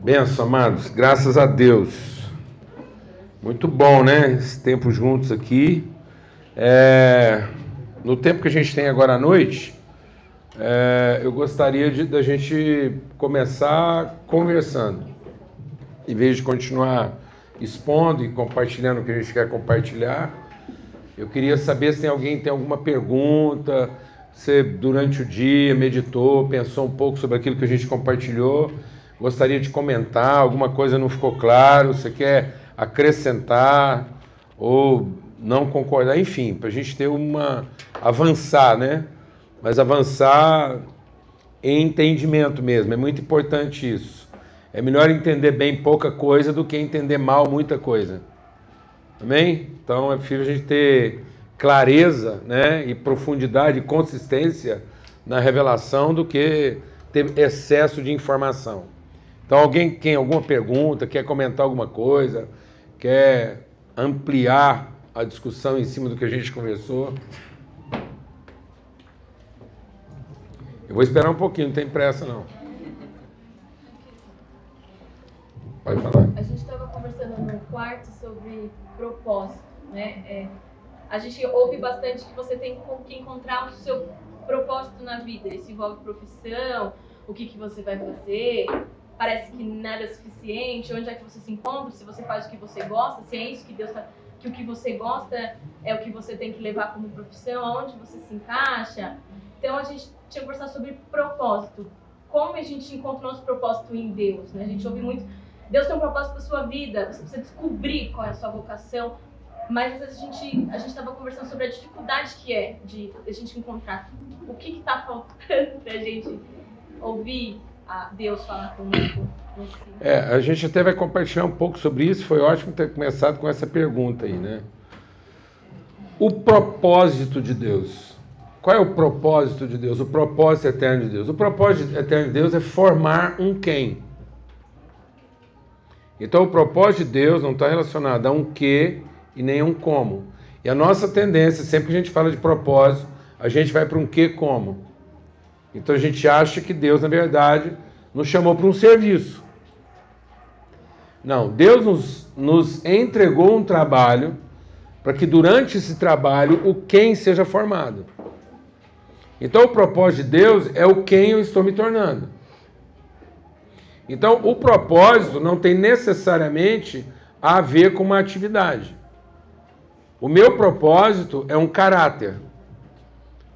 Benção, amados, graças a Deus. Muito bom, né? Esse tempo juntos aqui. No tempo que a gente tem agora à noite, eu gostaria da gente começar conversando, em vez de continuar expondo e compartilhando o que a gente quer compartilhar. Eu queria saber se tem alguma pergunta, se durante o dia meditou, pensou um pouco sobre aquilo que a gente compartilhou, gostaria de comentar, alguma coisa não ficou claro, você quer acrescentar ou não concordar, enfim, para a gente ter avançar, né? Mas avançar em entendimento mesmo, é muito importante isso. É melhor entender bem pouca coisa do que entender mal muita coisa. Amém? Então é preciso a gente ter clareza, né, e profundidade e consistência na revelação do que ter excesso de informação. Então alguém tem alguma pergunta, quer comentar alguma coisa, quer ampliar a discussão em cima do que a gente conversou? Eu vou esperar um pouquinho, não tem pressa não. Pode falar. A gente estava conversando no quarto sobre propósito, né? A gente ouve bastante que você tem que encontrar o seu propósito na vida. Isso envolve profissão, o que você vai fazer. Parece que nada é suficiente. Onde é que você se encontra? Se você faz o que você gosta, se é isso que Deus que o que você gosta é o que você tem que levar como profissão, aonde você se encaixa. Então a gente tinha que conversar sobre propósito. Como a gente encontra o nosso propósito em Deus, né? A gente ouve muito, Deus tem um propósito para a sua vida, você precisa descobrir qual é a sua vocação. Mas às vezes a gente estava conversando sobre a dificuldade que é de a gente encontrar o que está faltando para a gente ouvir a Deus falar conosco. A gente até vai compartilhar um pouco sobre isso. Foi ótimo ter começado com essa pergunta aí, né? O propósito de Deus. Qual é o propósito de Deus? O propósito eterno de Deus. O propósito eterno de Deus é formar um quem. Então o propósito de Deus não está relacionado a um que e nem um como. E a nossa tendência, sempre que a gente fala de propósito, a gente vai para um que como. Então a gente acha que Deus, na verdade, nos chamou para um serviço. Não, Deus nos entregou um trabalho para que durante esse trabalho o quem seja formado. Então o propósito de Deus é o quem eu estou me tornando. Então o propósito não tem necessariamente a ver com uma atividade. O meu propósito é um caráter.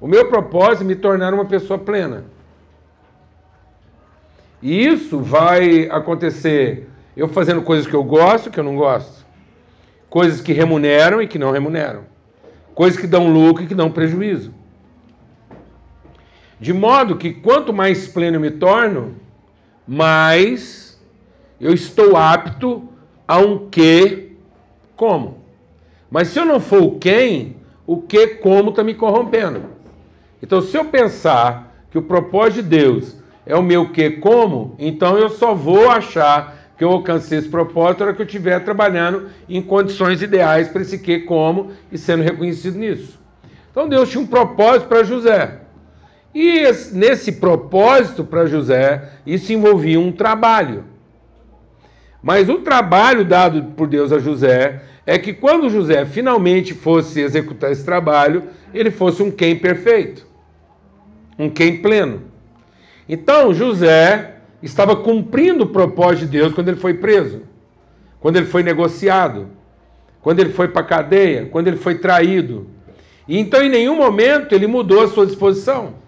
O meu propósito é me tornar uma pessoa plena. E isso vai acontecer eu fazendo coisas que eu gosto, que eu não gosto. Coisas que remuneram e que não remuneram. Coisas que dão lucro e que dão prejuízo. De modo que quanto mais pleno eu me torno, mais eu estou apto a um que, como. Mas se eu não for o quem, o que, como está me corrompendo. Então, se eu pensar que o propósito de Deus é o meu que, como, então eu só vou achar que eu alcancei esse propósito na hora que eu estiver trabalhando em condições ideais para esse que, como, e sendo reconhecido nisso. Então, Deus tinha um propósito para José. E nesse propósito para José, isso envolvia um trabalho. Mas o trabalho dado por Deus a José é que quando José finalmente fosse executar esse trabalho, ele fosse um quem perfeito, um quem pleno. Então José estava cumprindo o propósito de Deus quando ele foi preso, quando ele foi negociado, quando ele foi para a cadeia, quando ele foi traído. E então em nenhum momento ele mudou a sua disposição.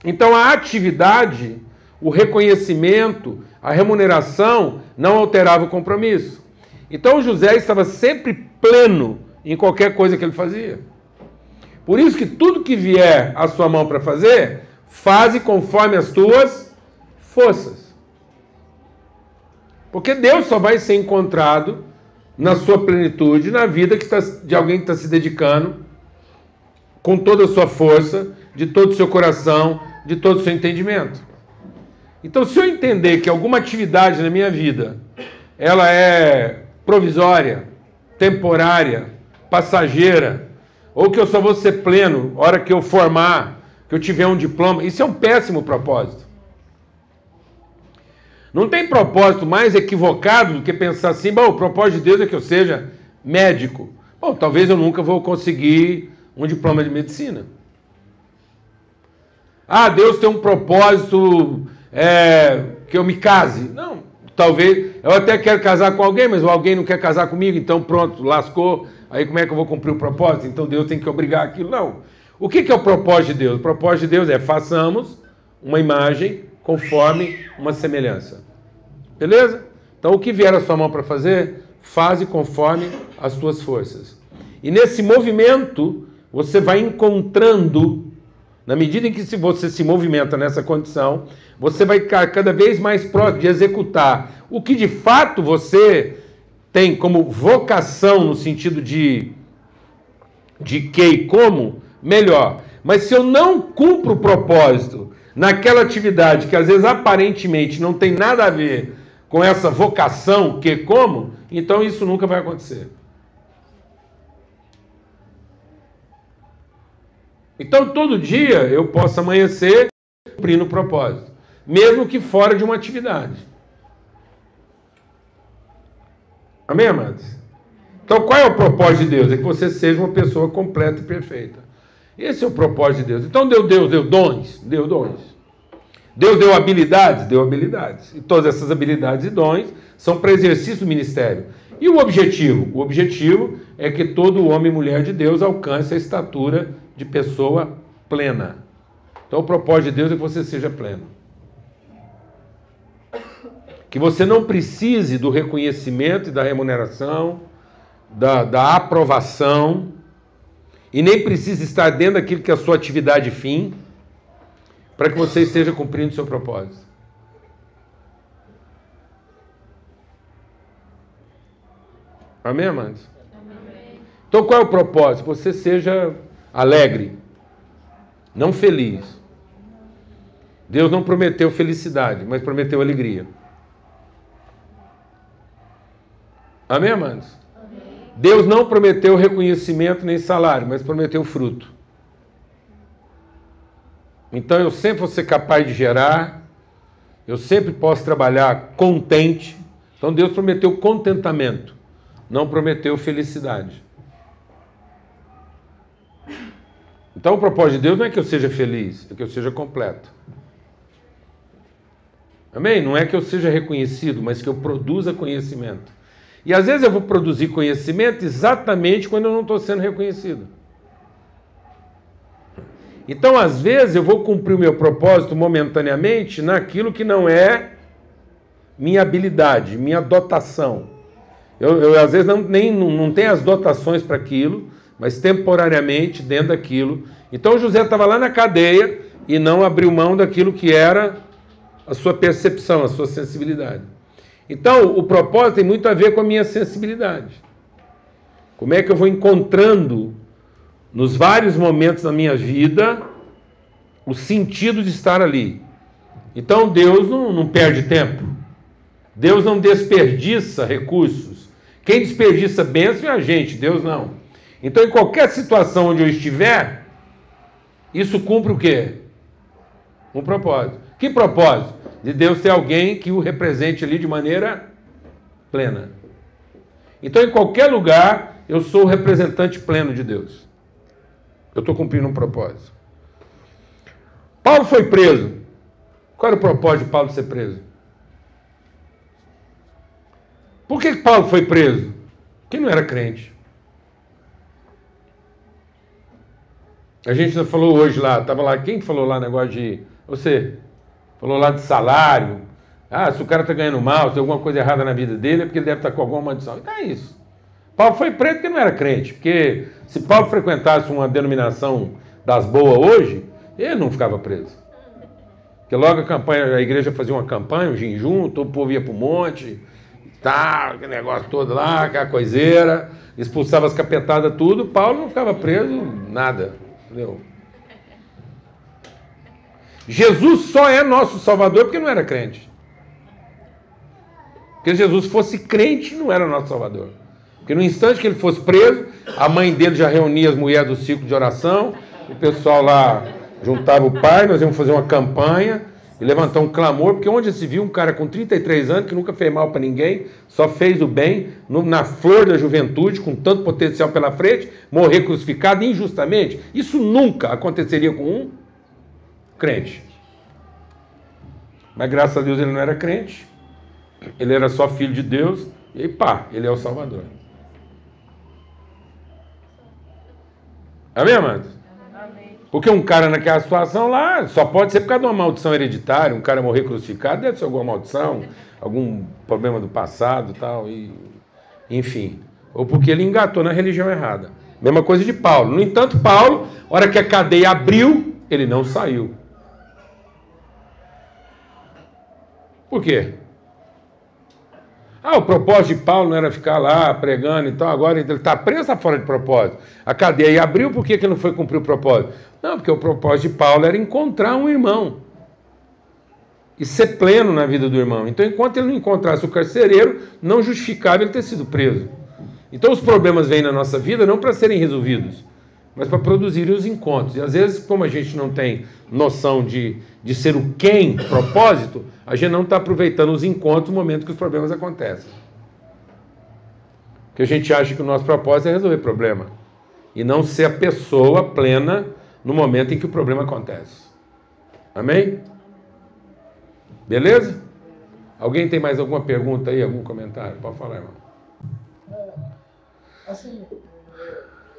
Então a atividade, o reconhecimento, a remuneração não alterava o compromisso. Então José estava sempre pleno em qualquer coisa que ele fazia. Por isso que tudo que vier à sua mão para fazer, faze conforme as tuas forças. Porque Deus só vai ser encontrado na sua plenitude, na vida de alguém que está se dedicando com toda a sua força, de todo o seu coração, de todo o seu entendimento. Então, se eu entender que alguma atividade na minha vida, ela é provisória, temporária, passageira, ou que eu só vou ser pleno na hora que eu formar, que eu tiver um diploma, isso é um péssimo propósito. Não tem propósito mais equivocado do que pensar assim, bom, o propósito de Deus é que eu seja médico. Bom, talvez eu nunca vou conseguir um diploma de medicina. Ah, Deus tem um propósito que eu me case. Não, talvez, eu até quero casar com alguém, mas alguém não quer casar comigo, então pronto, lascou. Aí como é que eu vou cumprir o propósito? Então Deus tem que obrigar aquilo. Não. O que é o propósito de Deus? O propósito de Deus é façamos uma imagem conforme uma semelhança. Beleza? Então o que vier à sua mão para fazer, faze conforme as tuas forças. E nesse movimento, você vai encontrando, na medida em que você se movimenta nessa condição, você vai ficar cada vez mais próximo de executar o que de fato você tem como vocação no sentido de que e como, melhor. Mas se eu não cumpro o propósito naquela atividade que às vezes aparentemente não tem nada a ver com essa vocação que como, então isso nunca vai acontecer. Então todo dia eu posso amanhecer cumprindo o propósito, mesmo que fora de uma atividade. Amém, amados? Então qual é o propósito de Deus? É que você seja uma pessoa completa e perfeita. Esse é o propósito de Deus. Então Deus deu dons? Deu dons. Deus deu habilidades? Deu habilidades. E todas essas habilidades e dons são para exercício do ministério. E o objetivo? O objetivo é que todo homem e mulher de Deus alcance a estatura de pessoa plena. Então o propósito de Deus é que você seja pleno. Que você não precise do reconhecimento e da remuneração, da aprovação, e nem precisa estar dentro daquilo que é a sua atividade fim, para que você esteja cumprindo o seu propósito. Amém, amados? Amém. Então qual é o propósito? Que você seja alegre, não feliz. Deus não prometeu felicidade, mas prometeu alegria. Amém, amados? Amém. Deus não prometeu reconhecimento nem salário, mas prometeu fruto. Então eu sempre vou ser capaz de gerar, eu sempre posso trabalhar contente. Então Deus prometeu contentamento, não prometeu felicidade. Então o propósito de Deus não é que eu seja feliz, é que eu seja completo. Amém? Não é que eu seja reconhecido, mas que eu produza conhecimento. E às vezes eu vou produzir conhecimento exatamente quando eu não estou sendo reconhecido. Então, às vezes, eu vou cumprir o meu propósito momentaneamente naquilo que não é minha habilidade, minha dotação. Eu às vezes, não tenho as dotações para aquilo, mas temporariamente dentro daquilo. Então, José estava lá na cadeia e não abriu mão daquilo que era a sua percepção, a sua sensibilidade. Então, o propósito tem muito a ver com a minha sensibilidade. Como é que eu vou encontrando, nos vários momentos da minha vida, o sentido de estar ali. Então, Deus não perde tempo. Deus não desperdiça recursos. Quem desperdiça bênção é a gente, Deus não. Então, em qualquer situação onde eu estiver, isso cumpre o quê? Um propósito. Que propósito? De Deus ter alguém que o represente ali de maneira plena. Então, em qualquer lugar, eu sou o representante pleno de Deus. Eu estou cumprindo um propósito. Paulo foi preso. Qual era o propósito de Paulo ser preso? Por que Paulo foi preso? Porque não era crente. A gente já falou hoje lá, estava lá, quem falou lá negócio de... Você falou lá de salário. Ah, se o cara está ganhando mal, se tem alguma coisa errada na vida dele, é porque ele deve estar com alguma maldição. Então é isso. Paulo foi preso porque não era crente. Porque se Paulo frequentasse uma denominação das boas hoje, ele não ficava preso. Porque logo a igreja fazia uma campanha, um jejum, todo o povo ia para o monte, tal, aquele negócio todo lá, aquela coiseira, expulsava as capetadas, tudo. Paulo não ficava preso, nada. Entendeu? Jesus só é nosso Salvador porque não era crente. Porque se Jesus fosse crente, não era nosso Salvador. Porque no instante que ele fosse preso, a mãe dele já reunia as mulheres do ciclo de oração, o pessoal lá juntava o pai, nós íamos fazer uma campanha, e levantar um clamor, porque onde se viu um cara com 33 anos que nunca fez mal para ninguém, só fez o bem, na flor da juventude, com tanto potencial pela frente, morrer crucificado injustamente? Isso nunca aconteceria com um crente. Mas graças a Deus ele não era crente, ele era só filho de Deus, e pá, ele é o Salvador. Amém, amados? Amém. Porque um cara naquela situação lá, só pode ser por causa de uma maldição hereditária, um cara morrer crucificado, deve ser alguma maldição, algum problema do passado e tal, enfim. Ou porque ele engatou na religião errada. Mesma coisa de Paulo. No entanto, Paulo, a hora que a cadeia abriu, ele não saiu. Por quê? O propósito de Paulo não era ficar lá pregando e tal, agora ele está preso, está fora de propósito. A cadeia abriu, por que ele não foi cumprir o propósito? Não, porque o propósito de Paulo era encontrar um irmão e ser pleno na vida do irmão. Então, enquanto ele não encontrasse o carcereiro, não justificava ele ter sido preso. Então, os problemas vêm na nossa vida não para serem resolvidos, mas para produzirem os encontros. E às vezes, como a gente não tem noção de ser o quem, propósito, a gente não está aproveitando os encontros no momento que os problemas acontecem. Porque a gente acha que o nosso propósito é resolver problema, e não ser a pessoa plena no momento em que o problema acontece. Amém? Beleza? Alguém tem mais alguma pergunta aí, algum comentário? Pode falar, irmão. Assim,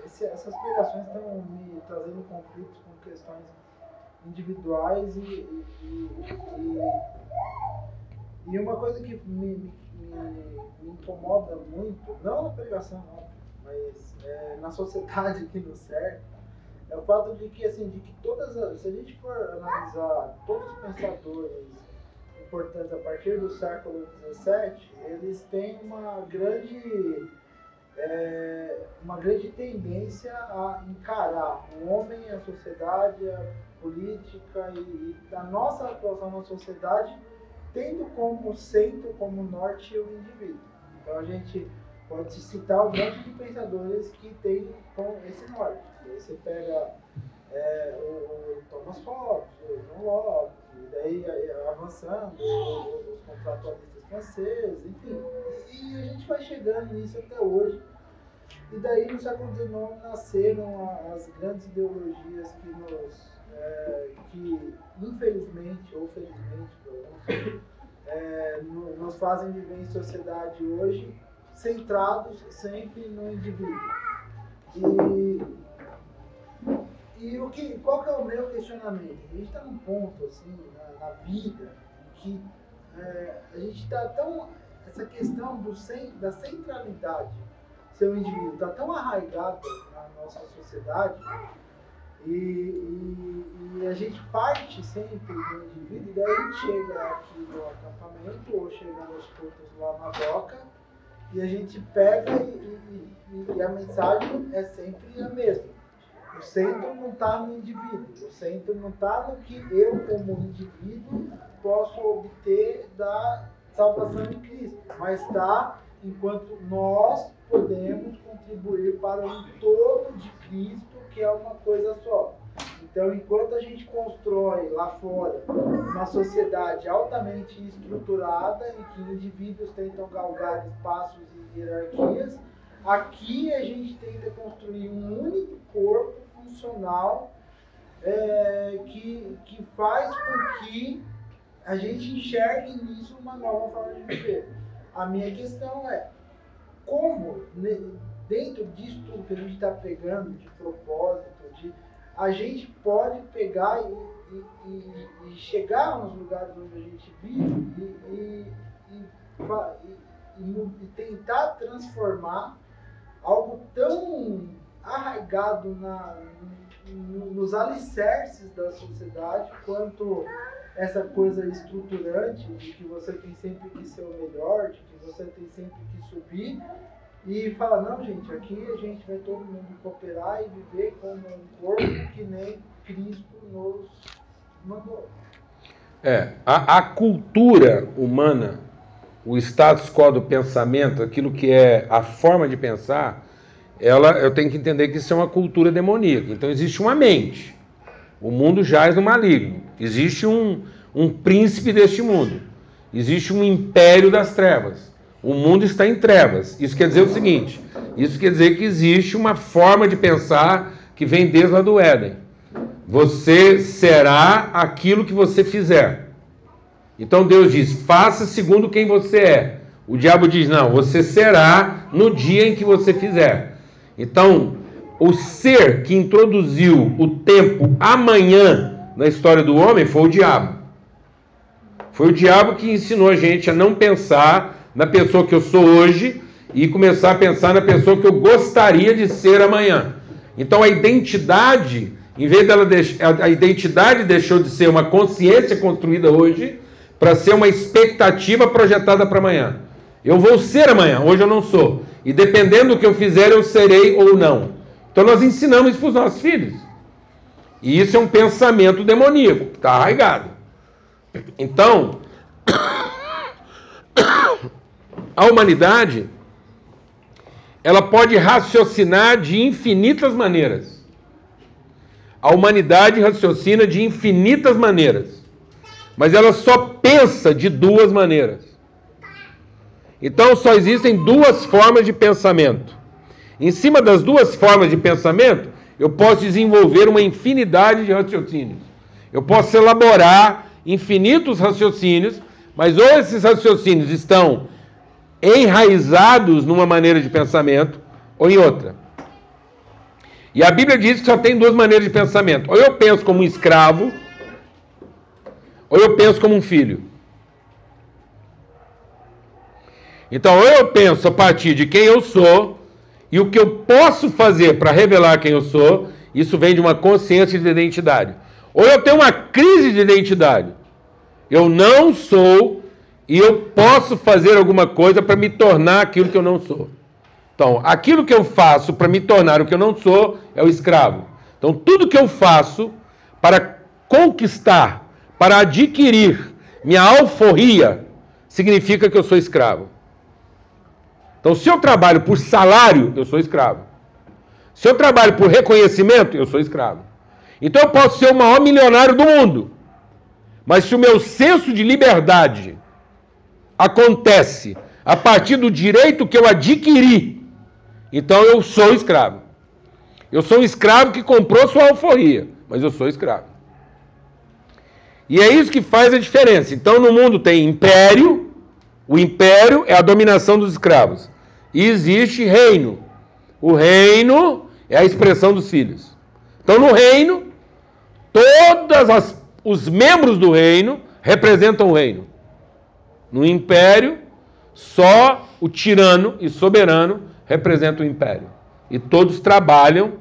essas pregações estão me trazendo conflitos com questões individuais e uma coisa que me incomoda muito, não na pregação não, mas na sociedade que nos cerca, é o fato de que, assim, se a gente for analisar todos os pensadores importantes a partir do século XVII, eles têm uma grande tendência a encarar o homem, a sociedade, a política e a nossa atuação na sociedade tendo como centro, como norte, o indivíduo. Então a gente pode citar um monte de pensadores que tem com esse norte. E aí você pega o Thomas Hobbes, o John Locke, e daí avançando, os contratualistas franceses, enfim. E a gente vai chegando nisso até hoje. E daí no século XIX nasceram as grandes ideologias que infelizmente ou felizmente nos fazem viver em sociedade hoje centrados sempre no indivíduo. Qual que é o meu questionamento? A gente está num ponto assim na vida que a gente está tão, essa questão da centralidade seu indivíduo está tão arraigado na nossa sociedade e a gente parte sempre do indivíduo, e daí a gente chega aqui no acampamento ou chega nos cultos lá na doca e a gente pega e a mensagem é sempre a mesma. O centro não está no indivíduo, o centro não está no que eu como indivíduo posso obter da salvação em Cristo, mas está enquanto nós podemos contribuir para o todo de Cristo, que é uma coisa só. Então, enquanto a gente constrói lá fora uma sociedade altamente estruturada, em que indivíduos tentam galgar espaços e hierarquias, aqui a gente tenta construir um único corpo funcional que faz com que a gente enxergue nisso uma nova forma de viver. A minha questão é como, dentro disso tudo que a gente está pegando, de propósito, a gente pode pegar e chegar nos lugares onde a gente vive e tentar transformar algo tão arraigado nos alicerces da sociedade quanto essa coisa estruturante de que você tem sempre que ser o melhor, de que você tem sempre que subir, e fala, não, gente, aqui a gente vai todo mundo cooperar e viver como um corpo que nem Cristo nos mandou. A cultura humana, o status quo do pensamento, aquilo que é a forma de pensar, eu tenho que entender que isso é uma cultura demoníaca. Então existe uma mente. O mundo jaz no maligno. Existe um um príncipe deste mundo. Existe um império das trevas. O mundo está em trevas. Isso quer dizer o seguinte, isso quer dizer que existe uma forma de pensar que vem desde lá do Éden. Você será aquilo que você fizer. Então Deus diz, faça segundo quem você é. O diabo diz, não, você será no dia em que você fizer. Então, o ser que introduziu o tempo amanhã na história do homem foi o diabo. Foi o diabo que ensinou a gente a não pensar na pessoa que eu sou hoje e começar a pensar na pessoa que eu gostaria de ser amanhã. Então a identidade, em vez dela a identidade deixou de ser uma consciência construída hoje para ser uma expectativa projetada para amanhã. Eu vou ser amanhã, hoje eu não sou. E dependendo do que eu fizer, eu serei ou não. Então nós ensinamos isso para os nossos filhos. E isso é um pensamento demoníaco, está arraigado. Então, a humanidade, ela pode raciocinar de infinitas maneiras. A humanidade raciocina de infinitas maneiras. Mas ela só pensa de duas maneiras. Então só existem duas formas de pensamento. Em cima das duas formas de pensamento, eu posso desenvolver uma infinidade de raciocínios. Eu posso elaborar infinitos raciocínios, mas ou esses raciocínios estão enraizados numa maneira de pensamento ou em outra. E a Bíblia diz que só tem duas maneiras de pensamento. Ou eu penso como um escravo, ou eu penso como um filho. Então, ou eu penso a partir de quem eu sou e o que eu posso fazer para revelar quem eu sou, isso vem de uma consciência de identidade. Ou eu tenho uma crise de identidade. Eu não sou e eu posso fazer alguma coisa para me tornar aquilo que eu não sou. Então, aquilo que eu faço para me tornar o que eu não sou é o escravo. Então, tudo que eu faço para conquistar, para adquirir minha alforria, significa que eu sou escravo. Então, se eu trabalho por salário, eu sou escravo. Se eu trabalho por reconhecimento, eu sou escravo. Então, eu posso ser o maior milionário do mundo. Mas se o meu senso de liberdade acontece a partir do direito que eu adquiri, então eu sou escravo. Eu sou um escravo que comprou sua alforria, mas eu sou escravo. E é isso que faz a diferença. Então, no mundo tem império, o império é a dominação dos escravos. E existe reino. O reino é a expressão dos filhos. Então, no reino, os membros do reino representam o reino. No império, só o tirano e soberano representam o império. E todos trabalham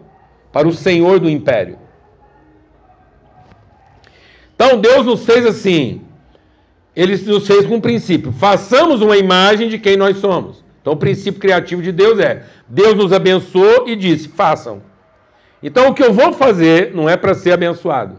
para o senhor do império. Então, Deus nos fez assim. Ele nos fez com um princípio. Façamos uma imagem de quem nós somos. Então, o princípio criativo de Deus é: Deus nos abençoou e disse, façam. Então, o que eu vou fazer não é para ser abençoado.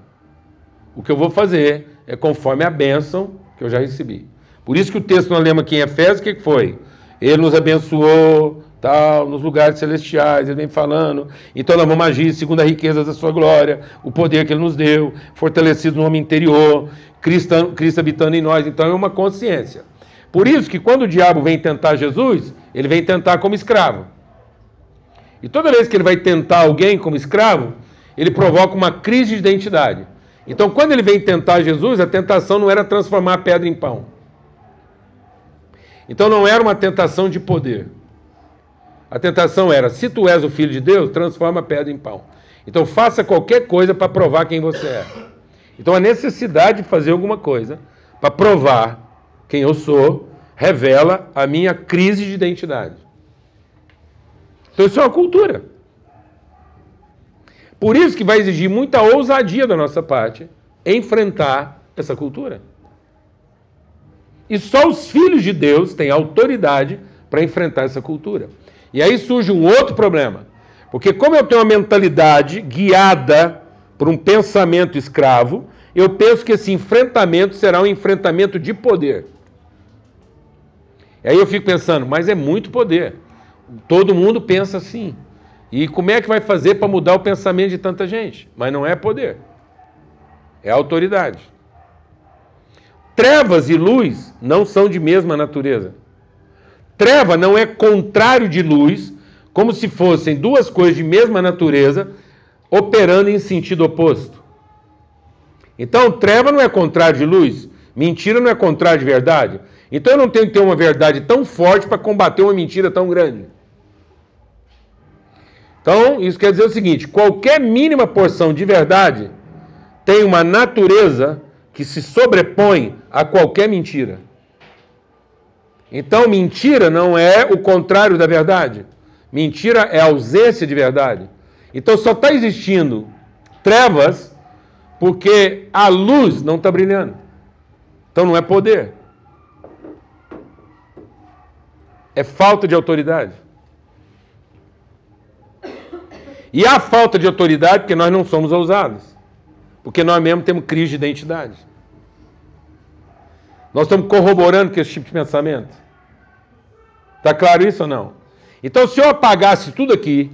O que eu vou fazer é conforme a bênção que eu já recebi. Por isso que o texto nós lemos aqui em Efésios, o que foi? Ele nos abençoou, tal, nos lugares celestiais, ele vem falando. Então nós vamos agir segundo a riqueza da sua glória, o poder que ele nos deu, fortalecido no homem interior, Cristo habitando em nós. Então é uma consciência. Por isso que quando o diabo vem tentar Jesus, ele vem tentar como escravo. E toda vez que ele vai tentar alguém como escravo, ele provoca uma crise de identidade. Então quando ele vem tentar Jesus, a tentação não era transformar a pedra em pão. Então não era uma tentação de poder. A tentação era, se tu és o filho de Deus, transforma a pedra em pão. Então faça qualquer coisa para provar quem você é. Então a necessidade de fazer alguma coisa para provar quem eu sou, revela a minha crise de identidade. Então isso é uma cultura. Por isso que vai exigir muita ousadia da nossa parte enfrentar essa cultura. E só os filhos de Deus têm autoridade para enfrentar essa cultura. E aí surge um outro problema. Porque como eu tenho uma mentalidade guiada por um pensamento escravo, eu penso que esse enfrentamento será um enfrentamento de poder. E aí eu fico pensando, mas é muito poder. Todo mundo pensa assim. E como é que vai fazer para mudar o pensamento de tanta gente? Mas não é poder. É autoridade. Trevas e luz não são de mesma natureza. Treva não é contrário de luz, como se fossem duas coisas de mesma natureza, operando em sentido oposto. Então, treva não é contrário de luz, mentira não é contrário de verdade. Então, eu não tenho que ter uma verdade tão forte para combater uma mentira tão grande. Então, isso quer dizer o seguinte: qualquer mínima porção de verdade tem uma natureza que se sobrepõe a qualquer mentira. Então, mentira não é o contrário da verdade. Mentira é a ausência de verdade. Então, só está existindo trevas porque a luz não está brilhando. Então, não é poder. É falta de autoridade. E há falta de autoridade porque nós não somos ousados. Porque nós mesmos temos crise de identidade. Nós estamos corroborando com esse tipo de pensamento. Está claro isso ou não? Então, se eu apagasse tudo aqui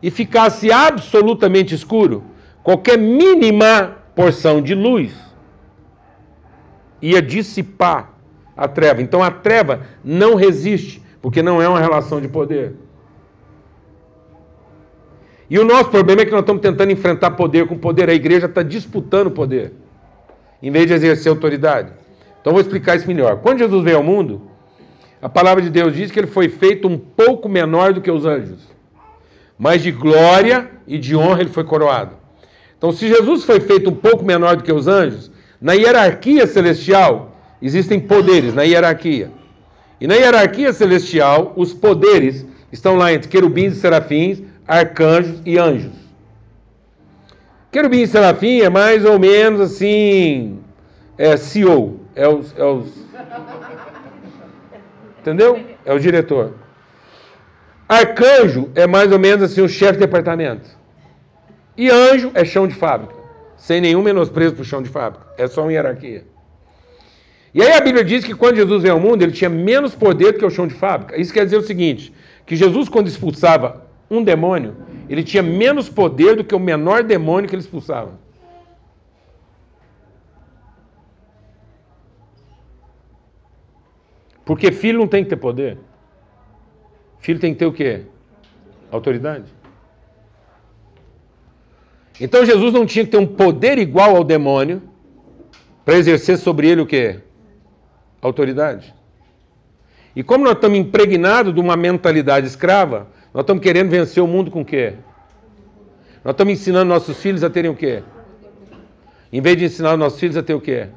e ficasse absolutamente escuro, qualquer mínima porção de luz ia dissipar a treva. Então, a treva não resiste, porque não é uma relação de poder. E o nosso problema é que nós estamos tentando enfrentar poder com poder. A igreja está disputando poder, em vez de exercer autoridade. Então, vou explicar isso melhor. Quando Jesus veio ao mundo, a palavra de Deus diz que ele foi feito um pouco menor do que os anjos. Mas de glória e de honra ele foi coroado. Então, se Jesus foi feito um pouco menor do que os anjos, na hierarquia celestial existem poderes na hierarquia. E na hierarquia celestial, os poderes estão lá entre querubins e serafins, arcanjos e anjos. Querubim e serafim é mais ou menos assim, CEO, entendeu? É o diretor. Arcanjo é mais ou menos assim o chefe de departamento. E anjo é chão de fábrica. Sem nenhum menosprezo para o chão de fábrica. É só uma hierarquia. E aí a Bíblia diz que quando Jesus veio ao mundo, ele tinha menos poder do que o chão de fábrica. Isso quer dizer o seguinte, que Jesus, quando expulsava um demônio, ele tinha menos poder do que o menor demônio que ele expulsava. Porque filho não tem que ter poder. Filho tem que ter o quê? Autoridade. Então Jesus não tinha que ter um poder igual ao demônio para exercer sobre ele o quê? Autoridade. E como nós estamos impregnados de uma mentalidade escrava, nós estamos querendo vencer o mundo com o quê? Nós estamos ensinando nossos filhos a terem o quê? Em vez de ensinar os nossos filhos a ter o quê?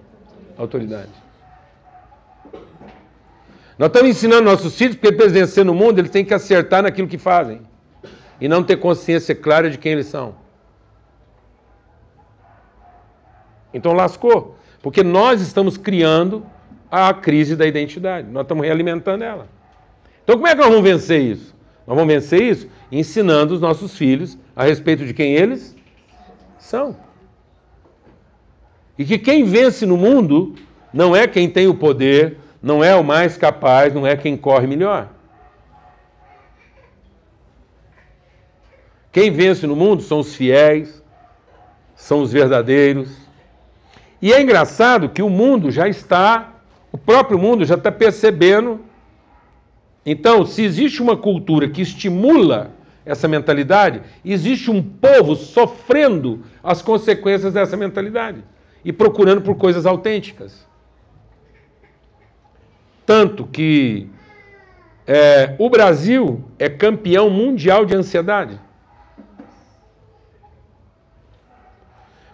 Autoridade. Nós estamos ensinando nossos filhos, porque para eles vencerem no mundo, eles têm que acertar naquilo que fazem. E não ter consciência clara de quem eles são. Então lascou. Porque nós estamos criando a crise da identidade. Nós estamos realimentando ela. Então como é que nós vamos vencer isso? Nós vamos vencer isso ensinando os nossos filhos a respeito de quem eles são. E que quem vence no mundo não é quem tem o poder, não é o mais capaz, não é quem corre melhor. Quem vence no mundo são os fiéis, são os verdadeiros. E é engraçado que o mundo já está, o próprio mundo já está percebendo. Então, se existe uma cultura que estimula essa mentalidade, existe um povo sofrendo as consequências dessa mentalidade e procurando por coisas autênticas. Tanto que o Brasil é campeão mundial de ansiedade.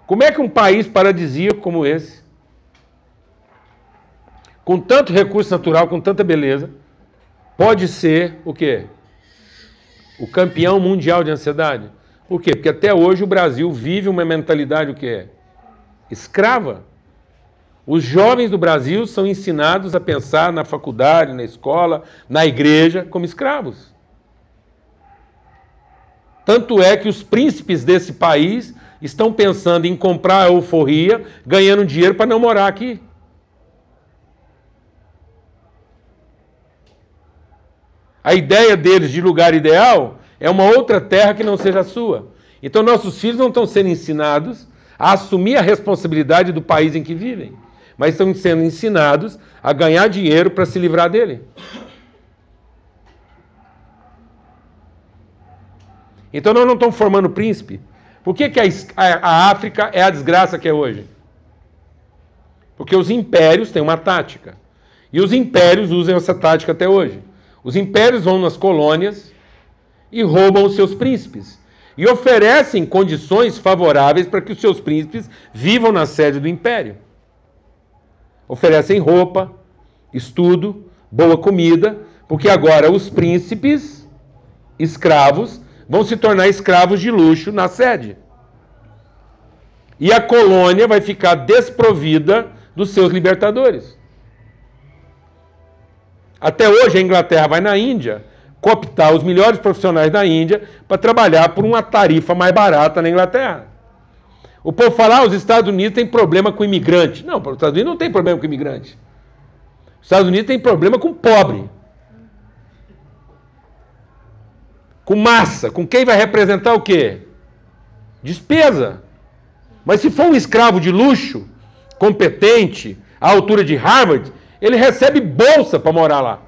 Como é que um país paradisíaco como esse, com tanto recurso natural, com tanta beleza, pode ser o quê? O campeão mundial de ansiedade? Por quê? Porque até hoje o Brasil vive uma mentalidade o quê? Escrava. Os jovens do Brasil são ensinados a pensar na faculdade, na escola, na igreja, como escravos. Tanto é que os príncipes desse país estão pensando em comprar a euforia, ganhando dinheiro para não morar aqui. A ideia deles de lugar ideal é uma outra terra que não seja a sua. Então nossos filhos não estão sendo ensinados a assumir a responsabilidade do país em que vivem. mas estão sendo ensinados a ganhar dinheiro para se livrar dele. Então nós não estamos formando príncipe. Por que a África é a desgraça que é hoje? Porque os impérios têm uma tática. E os impérios usam essa tática até hoje. Os impérios vão nas colônias e roubam os seus príncipes. E oferecem condições favoráveis para que os seus príncipes vivam na sede do império. Oferecem roupa, estudo, boa comida, porque agora os príncipes escravos vão se tornar escravos de luxo na sede. E a colônia vai ficar desprovida dos seus libertadores. Até hoje a Inglaterra vai na Índia cooptar os melhores profissionais da Índia para trabalhar por uma tarifa mais barata na Inglaterra. O povo fala, os Estados Unidos têm problema com imigrante. Não, os Estados Unidos não tem problema com imigrante. Os Estados Unidos tem problema com pobre. Com massa. Com quem vai representar o quê? Despesa. Mas se for um escravo de luxo, competente, à altura de Harvard, ele recebe bolsa para morar lá.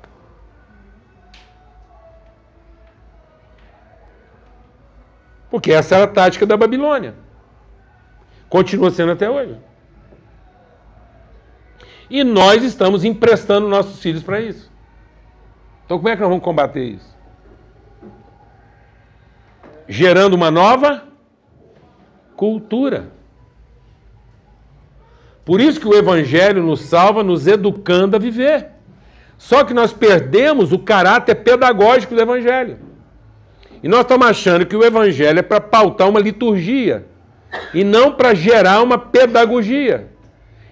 Porque essa era a tática da Babilônia. Continua sendo até hoje. E nós estamos emprestando nossos filhos para isso. Então como é que nós vamos combater isso? Gerando uma nova cultura. Por isso que o Evangelho nos salva, nos educando a viver. Só que nós perdemos o caráter pedagógico do Evangelho. E nós estamos achando que o Evangelho é para pautar uma liturgia e não para gerar uma pedagogia.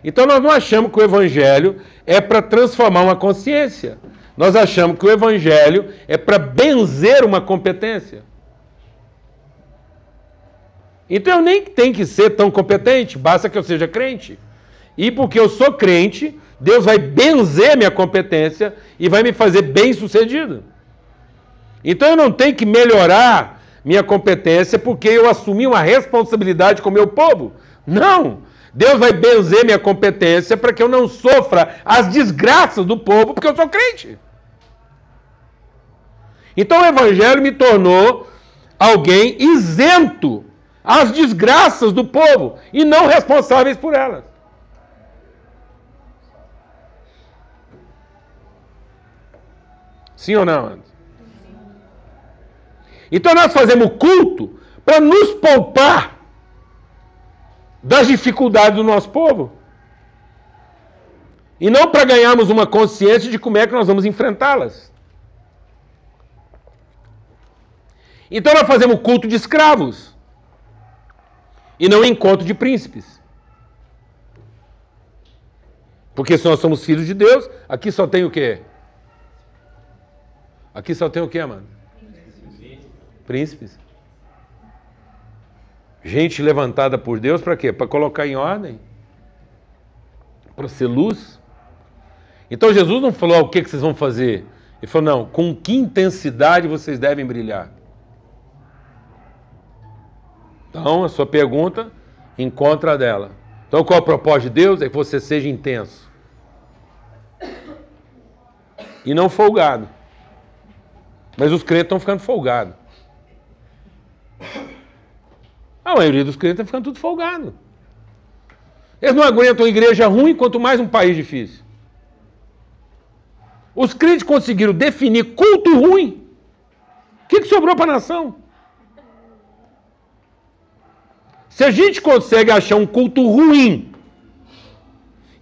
Então nós não achamos que o Evangelho é para transformar uma consciência. Nós achamos que o Evangelho é para benzer uma competência. Então eu nem tenho que ser tão competente, basta que eu seja crente. E porque eu sou crente, Deus vai benzer minha competência e vai me fazer bem-sucedido. Então eu não tenho que melhorar minha competência porque eu assumi uma responsabilidade com o meu povo. Não! Deus vai benzer minha competência para que eu não sofra as desgraças do povo porque eu sou crente. Então o Evangelho me tornou alguém isento às desgraças do povo e não responsáveis por elas. Sim ou não, Anderson? Então nós fazemos culto para nos poupar das dificuldades do nosso povo. E não para ganharmos uma consciência de como é que nós vamos enfrentá-las. Então nós fazemos culto de escravos. E não encontro de príncipes. Porque se nós somos filhos de Deus, aqui só tem o quê? Aqui só tem o quê, mano? Príncipes. Gente levantada por Deus para quê? Para colocar em ordem. Para ser luz. Então Jesus não falou o que vocês vão fazer. Ele falou, não, com que intensidade vocês devem brilhar. Então, a sua pergunta, encontra a dela. Então, qual é o propósito de Deus? É que você seja intenso. E não folgado. Mas os crentes estão ficando folgados. A maioria dos crentes está ficando tudo folgado. Eles não aguentam igreja ruim, quanto mais um país difícil. Os crentes conseguiram definir culto ruim. O que sobrou para a nação? Se a gente consegue achar um culto ruim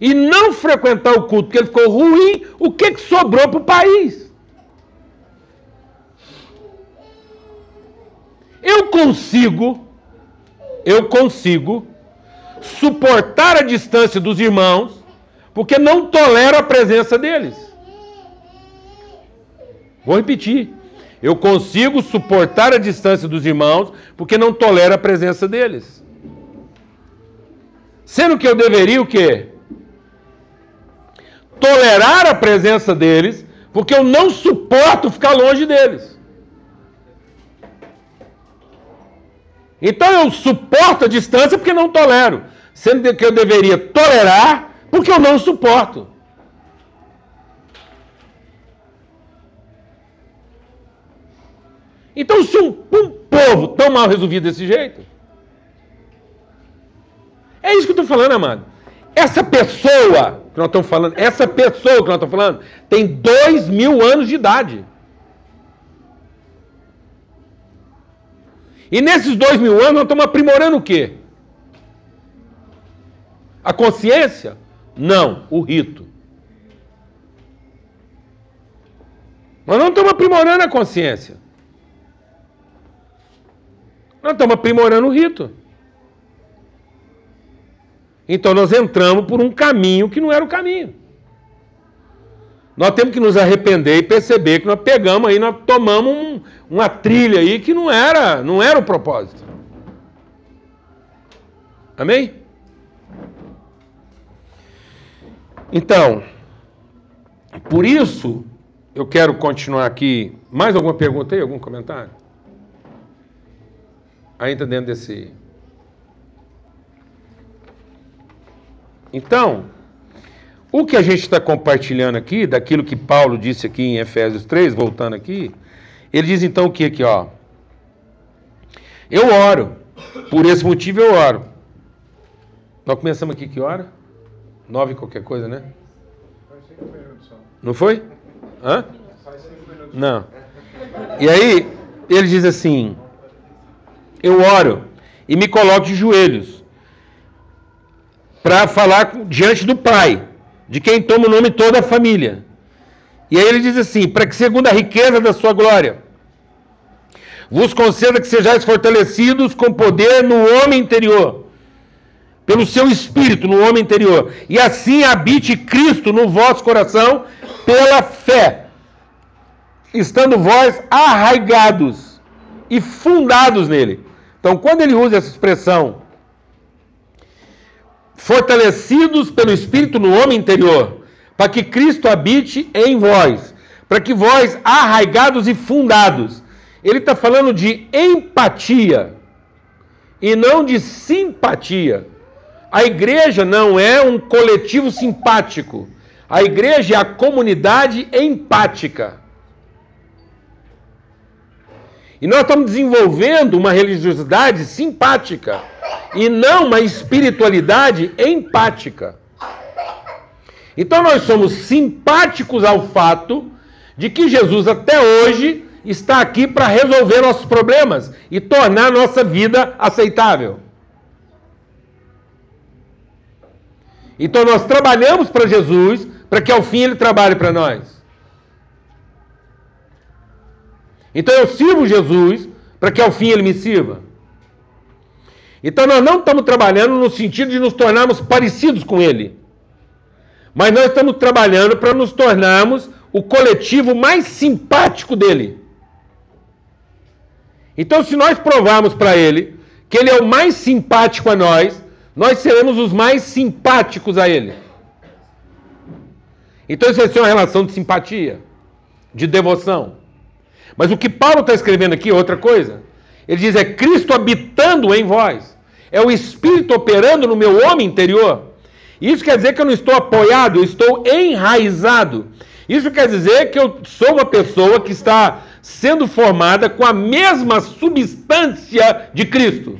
e não frequentar o culto porque ele ficou ruim, o que sobrou para o país? Eu consigo suportar a distância dos irmãos porque não tolero a presença deles. Vou repetir. Eu consigo suportar a distância dos irmãos porque não tolero a presença deles. Sendo que eu deveria o quê? Tolerar a presença deles porque eu não suporto ficar longe deles. Então eu suporto a distância porque não tolero. Sendo que eu deveria tolerar Porque eu não suporto. Então, se um povo tão mal resolvido desse jeito, é isso que eu estou falando, amado. Essa pessoa que nós estamos falando, tem 2000 anos de idade. E nesses 2000 anos nós estamos aprimorando o quê? A consciência? Não, o rito. Nós não estamos aprimorando a consciência. Nós estamos aprimorando o rito. Então nós entramos por um caminho que não era o caminho. Nós temos que nos arrepender e perceber que nós pegamos aí, nós tomamos uma trilha aí que não era o propósito. Amém? Então, por isso, eu quero continuar aqui. Mais alguma pergunta aí? Algum comentário? Ainda dentro desse... Então, o que a gente está compartilhando aqui, daquilo que Paulo disse aqui em Efésios 3, voltando aqui, ele diz então o que aqui, ó? Eu oro, por esse motivo eu oro. Nós começamos aqui que hora? 9 qualquer coisa, né? Faz 5 minutos só. Não foi? Hã? Faz 5 minutos. Não. E aí, ele diz assim, eu oro e me coloco de joelhos para falar diante do Pai, de quem toma o nome toda a família. E aí ele diz assim, para que segundo a riqueza da sua glória, vos conceda que sejais fortalecidos com poder no homem interior, pelo seu espírito no homem interior, e assim habite Cristo no vosso coração pela fé, estando vós arraigados e fundados nele. Então, quando ele usa essa expressão, fortalecidos pelo Espírito no homem interior, para que Cristo habite em vós, para que vós, arraigados e fundados, ele está falando de empatia e não de simpatia. A igreja não é um coletivo simpático, a igreja é a comunidade empática. E nós estamos desenvolvendo uma religiosidade simpática e não uma espiritualidade empática. Então nós somos simpáticos ao fato de que Jesus até hoje está aqui para resolver nossos problemas e tornar nossa vida aceitável. Então nós trabalhamos para Jesus para que ao fim ele trabalhe para nós. Então eu sirvo Jesus para que ao fim ele me sirva. Então nós não estamos trabalhando no sentido de nos tornarmos parecidos com ele. Mas nós estamos trabalhando para nos tornarmos o coletivo mais simpático dele. Então se nós provarmos para ele que ele é o mais simpático a nós, nós seremos os mais simpáticos a ele. Então isso vai ser uma relação de simpatia, de devoção. Mas o que Paulo está escrevendo aqui é outra coisa. Ele diz, é Cristo habitando em vós. É o Espírito operando no meu homem interior. Isso quer dizer que eu não estou apoiado, eu estou enraizado. Isso quer dizer que eu sou uma pessoa que está sendo formada com a mesma substância de Cristo.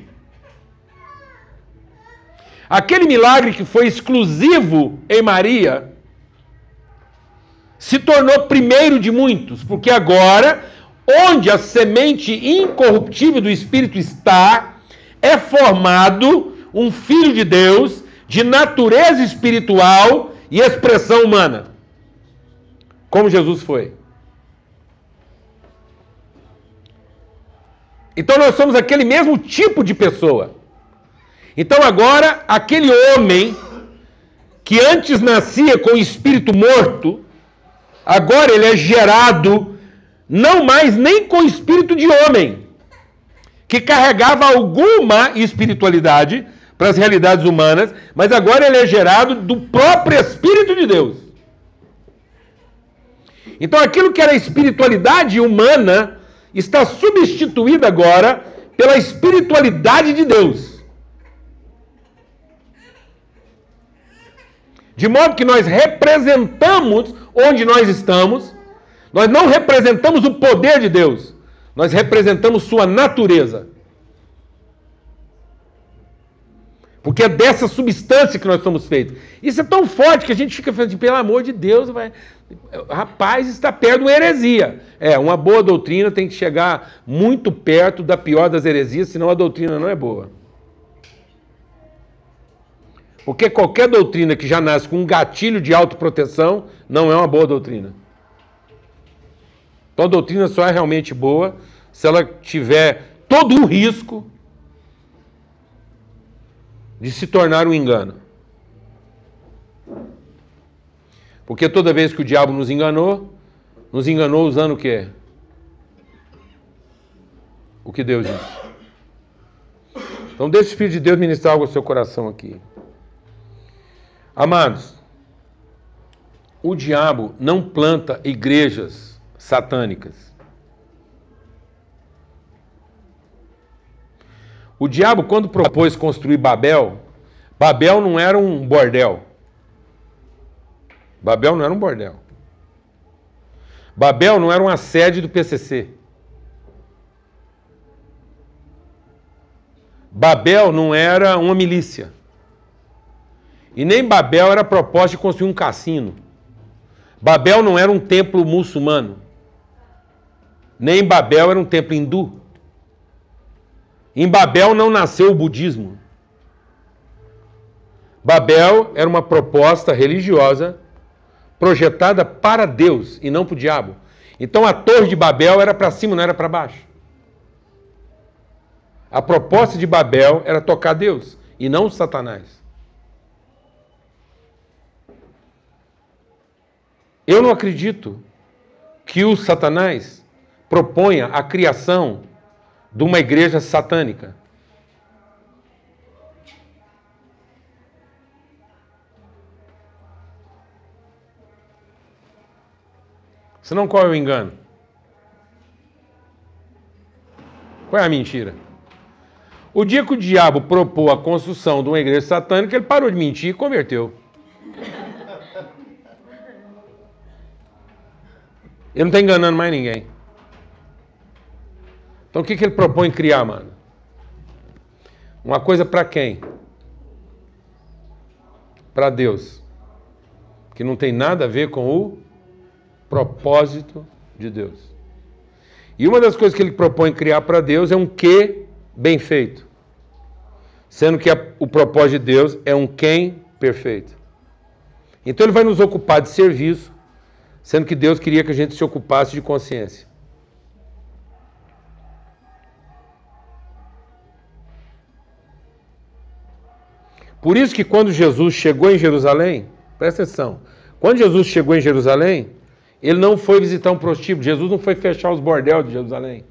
Aquele milagre que foi exclusivo em Maria se tornou primeiro de muitos, porque agora, onde a semente incorruptível do Espírito está, é formado um Filho de Deus de natureza espiritual e expressão humana, como Jesus foi. Então nós somos aquele mesmo tipo de pessoa. Então agora, aquele homem que antes nascia com o espírito morto, agora ele é gerado não mais nem com espírito de homem, que carregava alguma espiritualidade para as realidades humanas, mas agora ele é gerado do próprio Espírito de Deus. Então aquilo que era espiritualidade humana está substituído agora pela espiritualidade de Deus. De modo que nós representamos onde nós estamos, nós não representamos o poder de Deus, nós representamos sua natureza. Porque é dessa substância que nós somos feitos. Isso é tão forte que a gente fica falando, pelo amor de Deus, rapaz, está perto de uma heresia. Uma boa doutrina tem que chegar muito perto da pior das heresias, senão a doutrina não é boa. Porque qualquer doutrina que já nasce com um gatilho de autoproteção não é uma boa doutrina. Então a doutrina só é realmente boa se ela tiver todo um risco de se tornar um engano. Porque toda vez que o diabo nos enganou usando o quê? O que Deus disse. Então deixa o Espírito de Deus ministrar algo ao seu coração aqui. Amados, o diabo não planta igrejas satânicas. O diabo, quando propôs construir Babel, Babel não era um bordel. Babel não era um bordel. Babel não era uma sede do PCC. Babel não era uma milícia. E nem Babel era a proposta de construir um cassino. Babel não era um templo muçulmano. Nem Babel era um templo hindu. Em Babel não nasceu o budismo. Babel era uma proposta religiosa projetada para Deus e não para o diabo. Então a torre de Babel era para cima, não era para baixo. A proposta de Babel era tocar Deus e não Satanás. Eu não acredito que o Satanás proponha a criação de uma igreja satânica. Senão qual é o engano? Qual é a mentira? O dia que o diabo propôs a construção de uma igreja satânica, ele parou de mentir e converteu. Ele não está enganando mais ninguém. Então o que ele propõe criar, mano? Uma coisa para quem? Para Deus. Que não tem nada a ver com o propósito de Deus. E uma das coisas que ele propõe criar para Deus é um que bem feito. Sendo que o propósito de Deus é um quem perfeito. Então ele vai nos ocupar de serviço, sendo que Deus queria que a gente se ocupasse de consciência. Por isso que quando Jesus chegou em Jerusalém, presta atenção, quando Jesus chegou em Jerusalém, ele não foi visitar um prostíbulo, Jesus não foi fechar os bordéis de Jerusalém.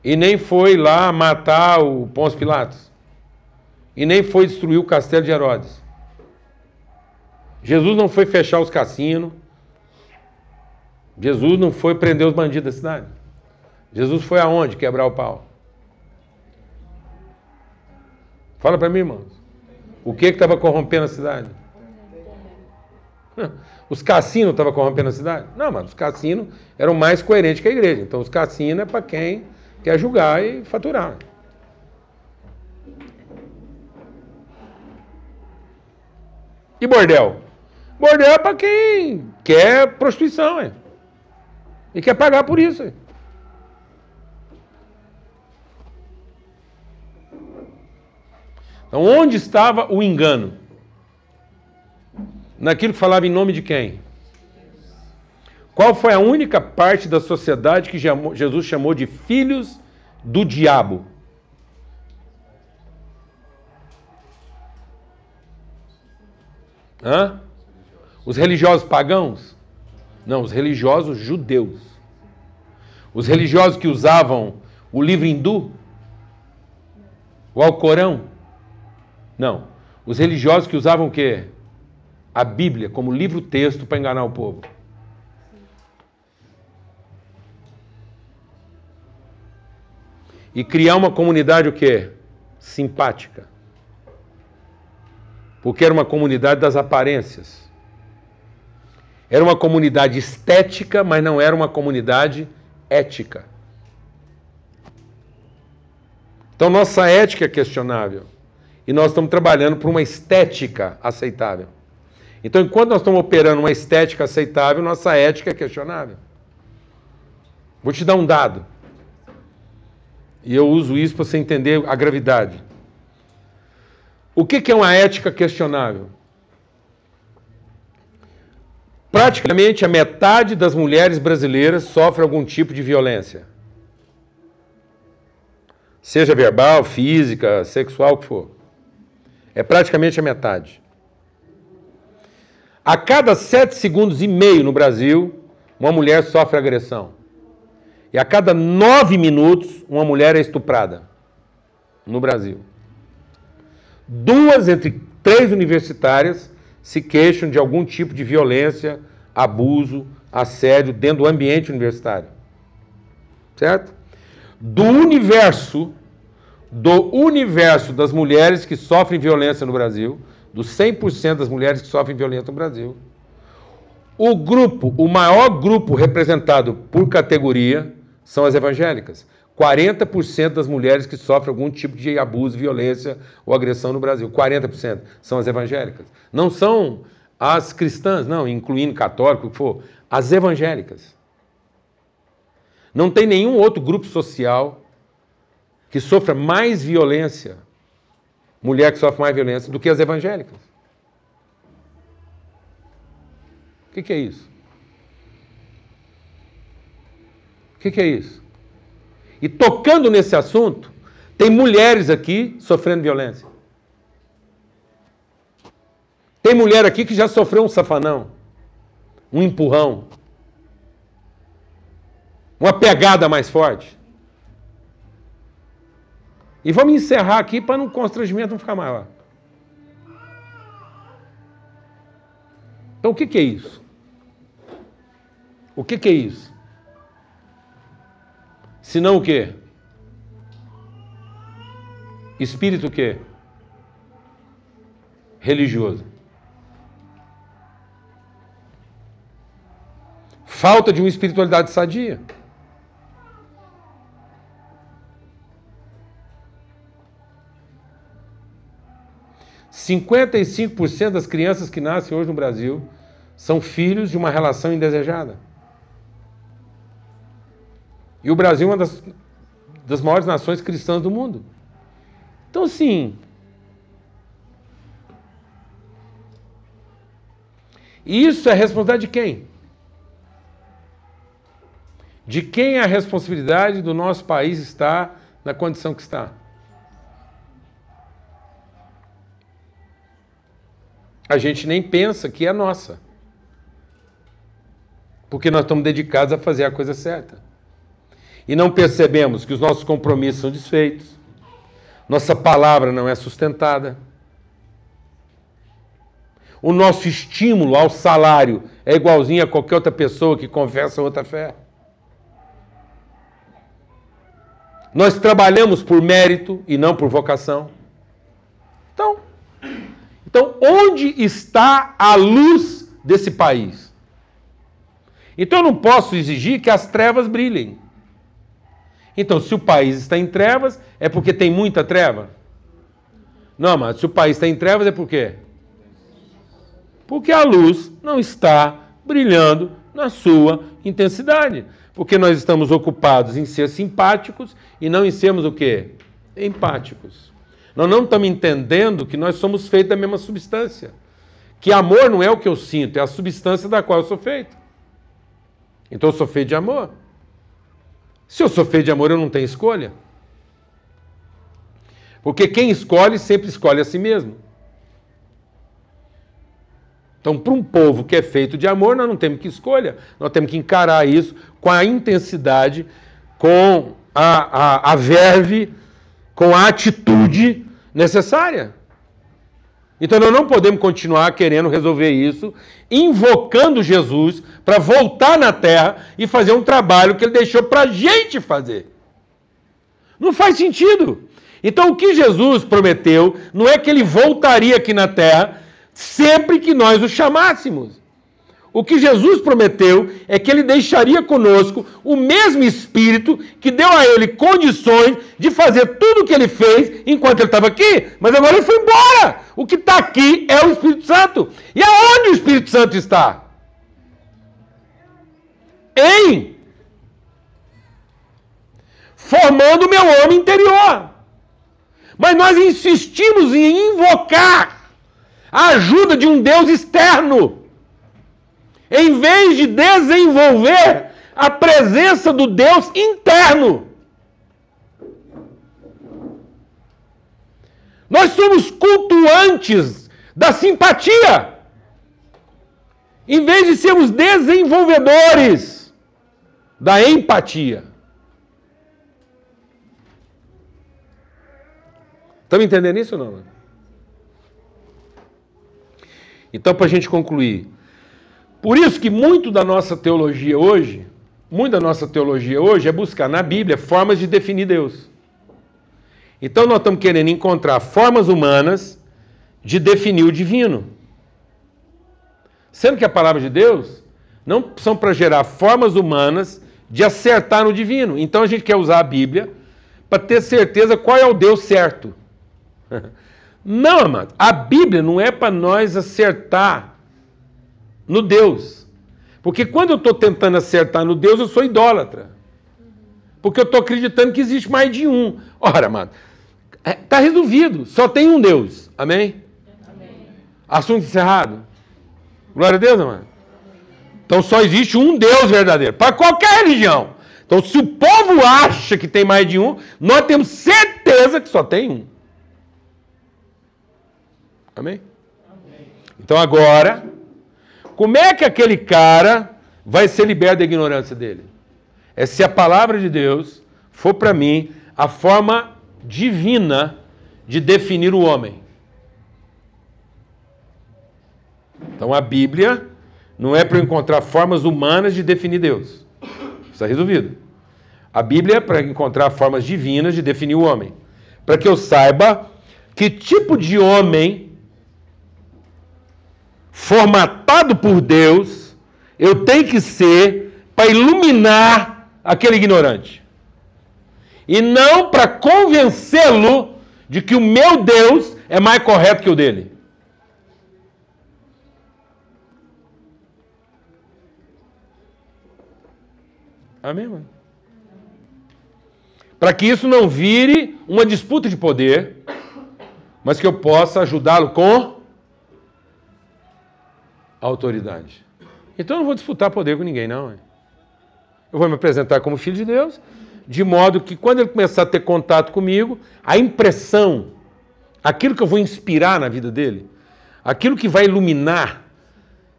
E nem foi lá matar o Pôncio Pilatos. E nem foi destruir o castelo de Herodes. Jesus não foi fechar os cassinos. Jesus não foi prender os bandidos da cidade. Jesus foi aonde quebrar o pau? Fala para mim, irmãos. O que estava corrompendo a cidade? Os cassinos estavam corrompendo a cidade? Não, mas os cassinos eram mais coerentes que a igreja. Então os cassinos é para quem quer julgar e faturar. E bordel? Bordel é para quem quer prostituição, hein? E quer pagar por isso, hein? Então, onde estava o engano? Naquilo que falava em nome de quem? Qual foi a única parte da sociedade que Jesus chamou de filhos do diabo? Hã? Os religiosos pagãos? Não, os religiosos judeus. Os religiosos que usavam o livro hindu? O Alcorão? Não. Os religiosos que usavam o quê? A Bíblia como livro-texto para enganar o povo. E criar uma comunidade o quê? Simpática. Porque era uma comunidade das aparências. Era uma comunidade estética, mas não era uma comunidade ética. Então nossa ética é questionável. E nós estamos trabalhando por uma estética aceitável. Então, enquanto nós estamos operando uma estética aceitável, nossa ética é questionável. Vou te dar um dado. E eu uso isso para você entender a gravidade. O que é uma ética questionável? Praticamente a metade das mulheres brasileiras sofre algum tipo de violência. Seja verbal, física, sexual, o que for. É praticamente a metade. A cada 7 segundos e meio no Brasil, uma mulher sofre agressão. E a cada 9 minutos, uma mulher é estuprada. No Brasil. 2 entre 3 universitárias se queixam de algum tipo de violência, abuso, assédio dentro do ambiente universitário. Certo? Do universo das mulheres que sofrem violência no Brasil, dos 100% das mulheres que sofrem violência no Brasil, o maior grupo representado por categoria são as evangélicas. 40% das mulheres que sofrem algum tipo de abuso, violência ou agressão no Brasil. 40% são as evangélicas. Não são as cristãs, não, incluindo católico, o que for. As evangélicas. Não tem nenhum outro grupo social que sofra mais violência, mulher que sofre mais violência, do que as evangélicas. O que é isso? O que é isso? E tocando nesse assunto, tem mulheres aqui sofrendo violência. Tem mulher aqui que já sofreu um safanão, um empurrão, uma pegada mais forte. E vamos encerrar aqui para o constrangimento não ficar maior. Então o que é isso? O que é isso? Se não o quê? Espírito o quê? Religioso. Falta de uma espiritualidade sadia. – 55% das crianças que nascem hoje no Brasil são filhos de uma relação indesejada. E o Brasil é uma das maiores nações cristãs do mundo. Então, assim, isso é responsabilidade de quem? De quem é a responsabilidade do nosso país estar na condição que está? A gente nem pensa que é nossa. Porque nós estamos dedicados a fazer a coisa certa. E não percebemos que os nossos compromissos são desfeitos. Nossa palavra não é sustentada. O nosso estímulo ao salário é igualzinho a qualquer outra pessoa que confessa outra fé. Nós trabalhamos por mérito e não por vocação. Então, onde está a luz desse país? Então eu não posso exigir que as trevas brilhem. Então, se o país está em trevas, é porque tem muita treva? Não, mas se o país está em trevas, é por quê? Porque a luz não está brilhando na sua intensidade. Porque nós estamos ocupados em ser simpáticos e não em sermos o quê? Empáticos. Nós não estamos entendendo que nós somos feitos da mesma substância. Que amor não é o que eu sinto, é a substância da qual eu sou feito. Então eu sou feito de amor. Se eu sou feito de amor, eu não tenho escolha. Porque quem escolhe, sempre escolhe a si mesmo. Então, para um povo que é feito de amor, nós não temos que escolha. Nós temos que encarar isso com a intensidade, com a verve, com a atitude necessária. Então nós não podemos continuar querendo resolver isso, invocando Jesus para voltar na terra e fazer um trabalho que ele deixou para a gente fazer. Não faz sentido. Então o que Jesus prometeu não é que ele voltaria aqui na terra sempre que nós o chamássemos. O que Jesus prometeu é que ele deixaria conosco o mesmo Espírito que deu a ele condições de fazer tudo o que ele fez enquanto ele estava aqui, mas agora ele foi embora. O que está aqui é o Espírito Santo. E aonde o Espírito Santo está? Formando o meu homem interior. Mas nós insistimos em invocar a ajuda de um Deus externo, em vez de desenvolver a presença do Deus interno. Nós somos cultuantes da simpatia, em vez de sermos desenvolvedores da empatia. Estão entendendo isso ou não? Então, para a gente concluir, por isso que muito da nossa teologia hoje é buscar na Bíblia formas de definir Deus. Então nós estamos querendo encontrar formas humanas de definir o divino. Sendo que a palavra de Deus não são para gerar formas humanas de acertar no divino. Então a gente quer usar a Bíblia para ter certeza qual é o Deus certo. Não, amado, a Bíblia não é para nós acertar no Deus. Porque quando eu estou tentando acertar no Deus, eu sou idólatra. Porque eu estou acreditando que existe mais de um. Ora, amado, está resolvido. Só tem um Deus. Amém? Amém. Assunto encerrado. Glória a Deus, amado. Então só existe um Deus verdadeiro. Para qualquer religião. Então se o povo acha que tem mais de um, nós temos certeza que só tem um. Amém? Amém. Então agora, como é que aquele cara vai ser liberto da ignorância dele? É se a palavra de Deus for para mim a forma divina de definir o homem. Então a Bíblia não é para eu encontrar formas humanas de definir Deus. Isso está resolvido. A Bíblia é para encontrar formas divinas de definir o homem. Para que eu saiba que tipo de homem formatado por Deus eu tenho que ser para iluminar aquele ignorante. E não para convencê-lo de que o meu Deus é mais correto que o dele. Amém, mano? Para que isso não vire uma disputa de poder, mas que eu possa ajudá-lo com autoridade. Então eu não vou disputar poder com ninguém, não. Eu vou me apresentar como filho de Deus, de modo que quando ele começar a ter contato comigo, a impressão, aquilo que eu vou inspirar na vida dele, aquilo que vai iluminar,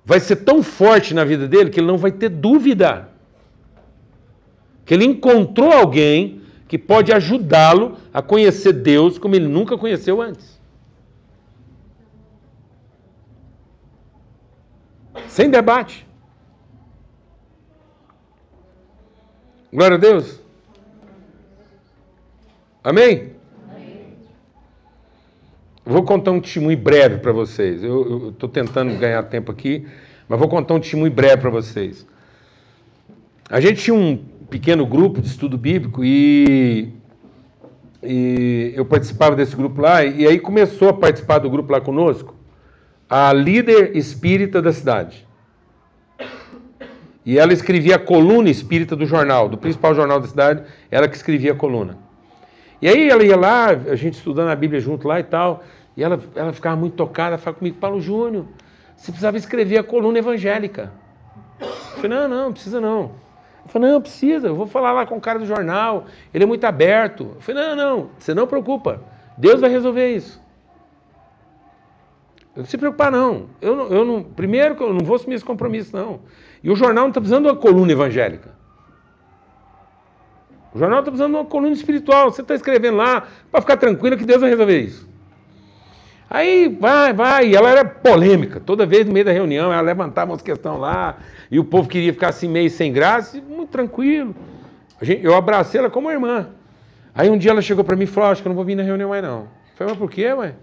vai ser tão forte na vida dele que ele não vai ter dúvida que ele encontrou alguém que pode ajudá-lo a conhecer Deus como ele nunca conheceu antes. Sem debate. Glória a Deus. Amém? Amém. Vou contar um testemunho breve para vocês. Eu estou tentando ganhar tempo aqui, mas vou contar um testemunho breve para vocês. A gente tinha um pequeno grupo de estudo bíblico e eu participava desse grupo lá, e aí começou a participar do grupo lá conosco a líder espírita da cidade. E ela escrevia a coluna espírita do jornal, do principal jornal da cidade, ela que escrevia a coluna. E aí ela ia lá, a gente estudando a Bíblia junto lá e tal, e ela ficava muito tocada, falava comigo: Paulo Júnior, você precisava escrever a coluna evangélica. Eu falei: não precisa não. Eu falei: não, precisa, eu vou falar lá com o cara do jornal, ele é muito aberto. Eu falei: não, você não preocupa, Deus vai resolver isso. Não se preocupar não. Primeiro que eu não vou assumir esse compromisso não. E o jornal não está precisando de uma coluna evangélica. O jornal está precisando de uma coluna espiritual. Você está escrevendo lá para ficar tranquila que Deus vai resolver isso. Aí vai. E ela era polêmica. Toda vez no meio da reunião ela levantava umas questões lá e o povo queria ficar assim meio sem graça. Muito tranquilo. Eu abracei ela como irmã. Aí um dia ela chegou para mim e falou, acho que eu não vou vir na reunião mais não. Eu falei, mas por quê, mãe?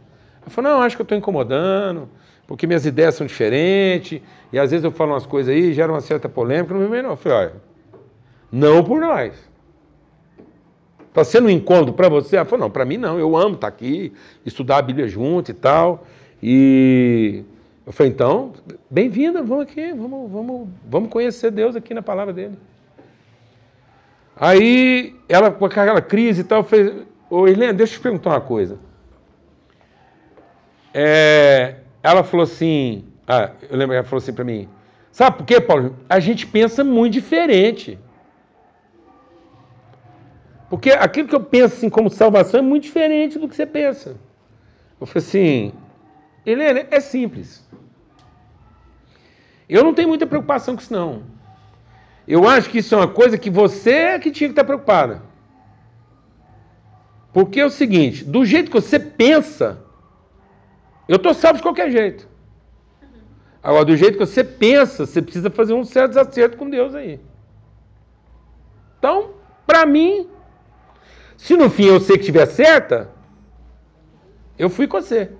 Ela falou, não, acho que eu estou incomodando, porque minhas ideias são diferentes, e às vezes eu falo umas coisas aí, gera uma certa polêmica, não vem mais não. Eu falei, olha, não por nós. Está sendo um incômodo para você? Ela falou, não, para mim não, eu amo estar aqui, estudar a Bíblia junto e tal. E eu falei, então, bem-vinda, vamos aqui, vamos conhecer Deus aqui na palavra dele. Aí, ela com aquela crise e tal, fez, ô Helena, deixa eu te perguntar uma coisa. Ela falou assim, eu lembro que ela falou assim para mim, sabe por quê, Paulo? A gente pensa muito diferente. Porque aquilo que eu penso assim, como salvação é muito diferente do que você pensa. Eu falei assim, Helena, é simples. Eu não tenho muita preocupação com isso, não. Eu acho que isso é uma coisa que você é que tinha que estar preocupada. Porque é o seguinte, do jeito que você pensa, eu estou salvo de qualquer jeito. Agora, do jeito que você pensa, você precisa fazer um certo desacerto com Deus aí. Então, para mim, se no fim eu sei que estiver certa, eu fui com você.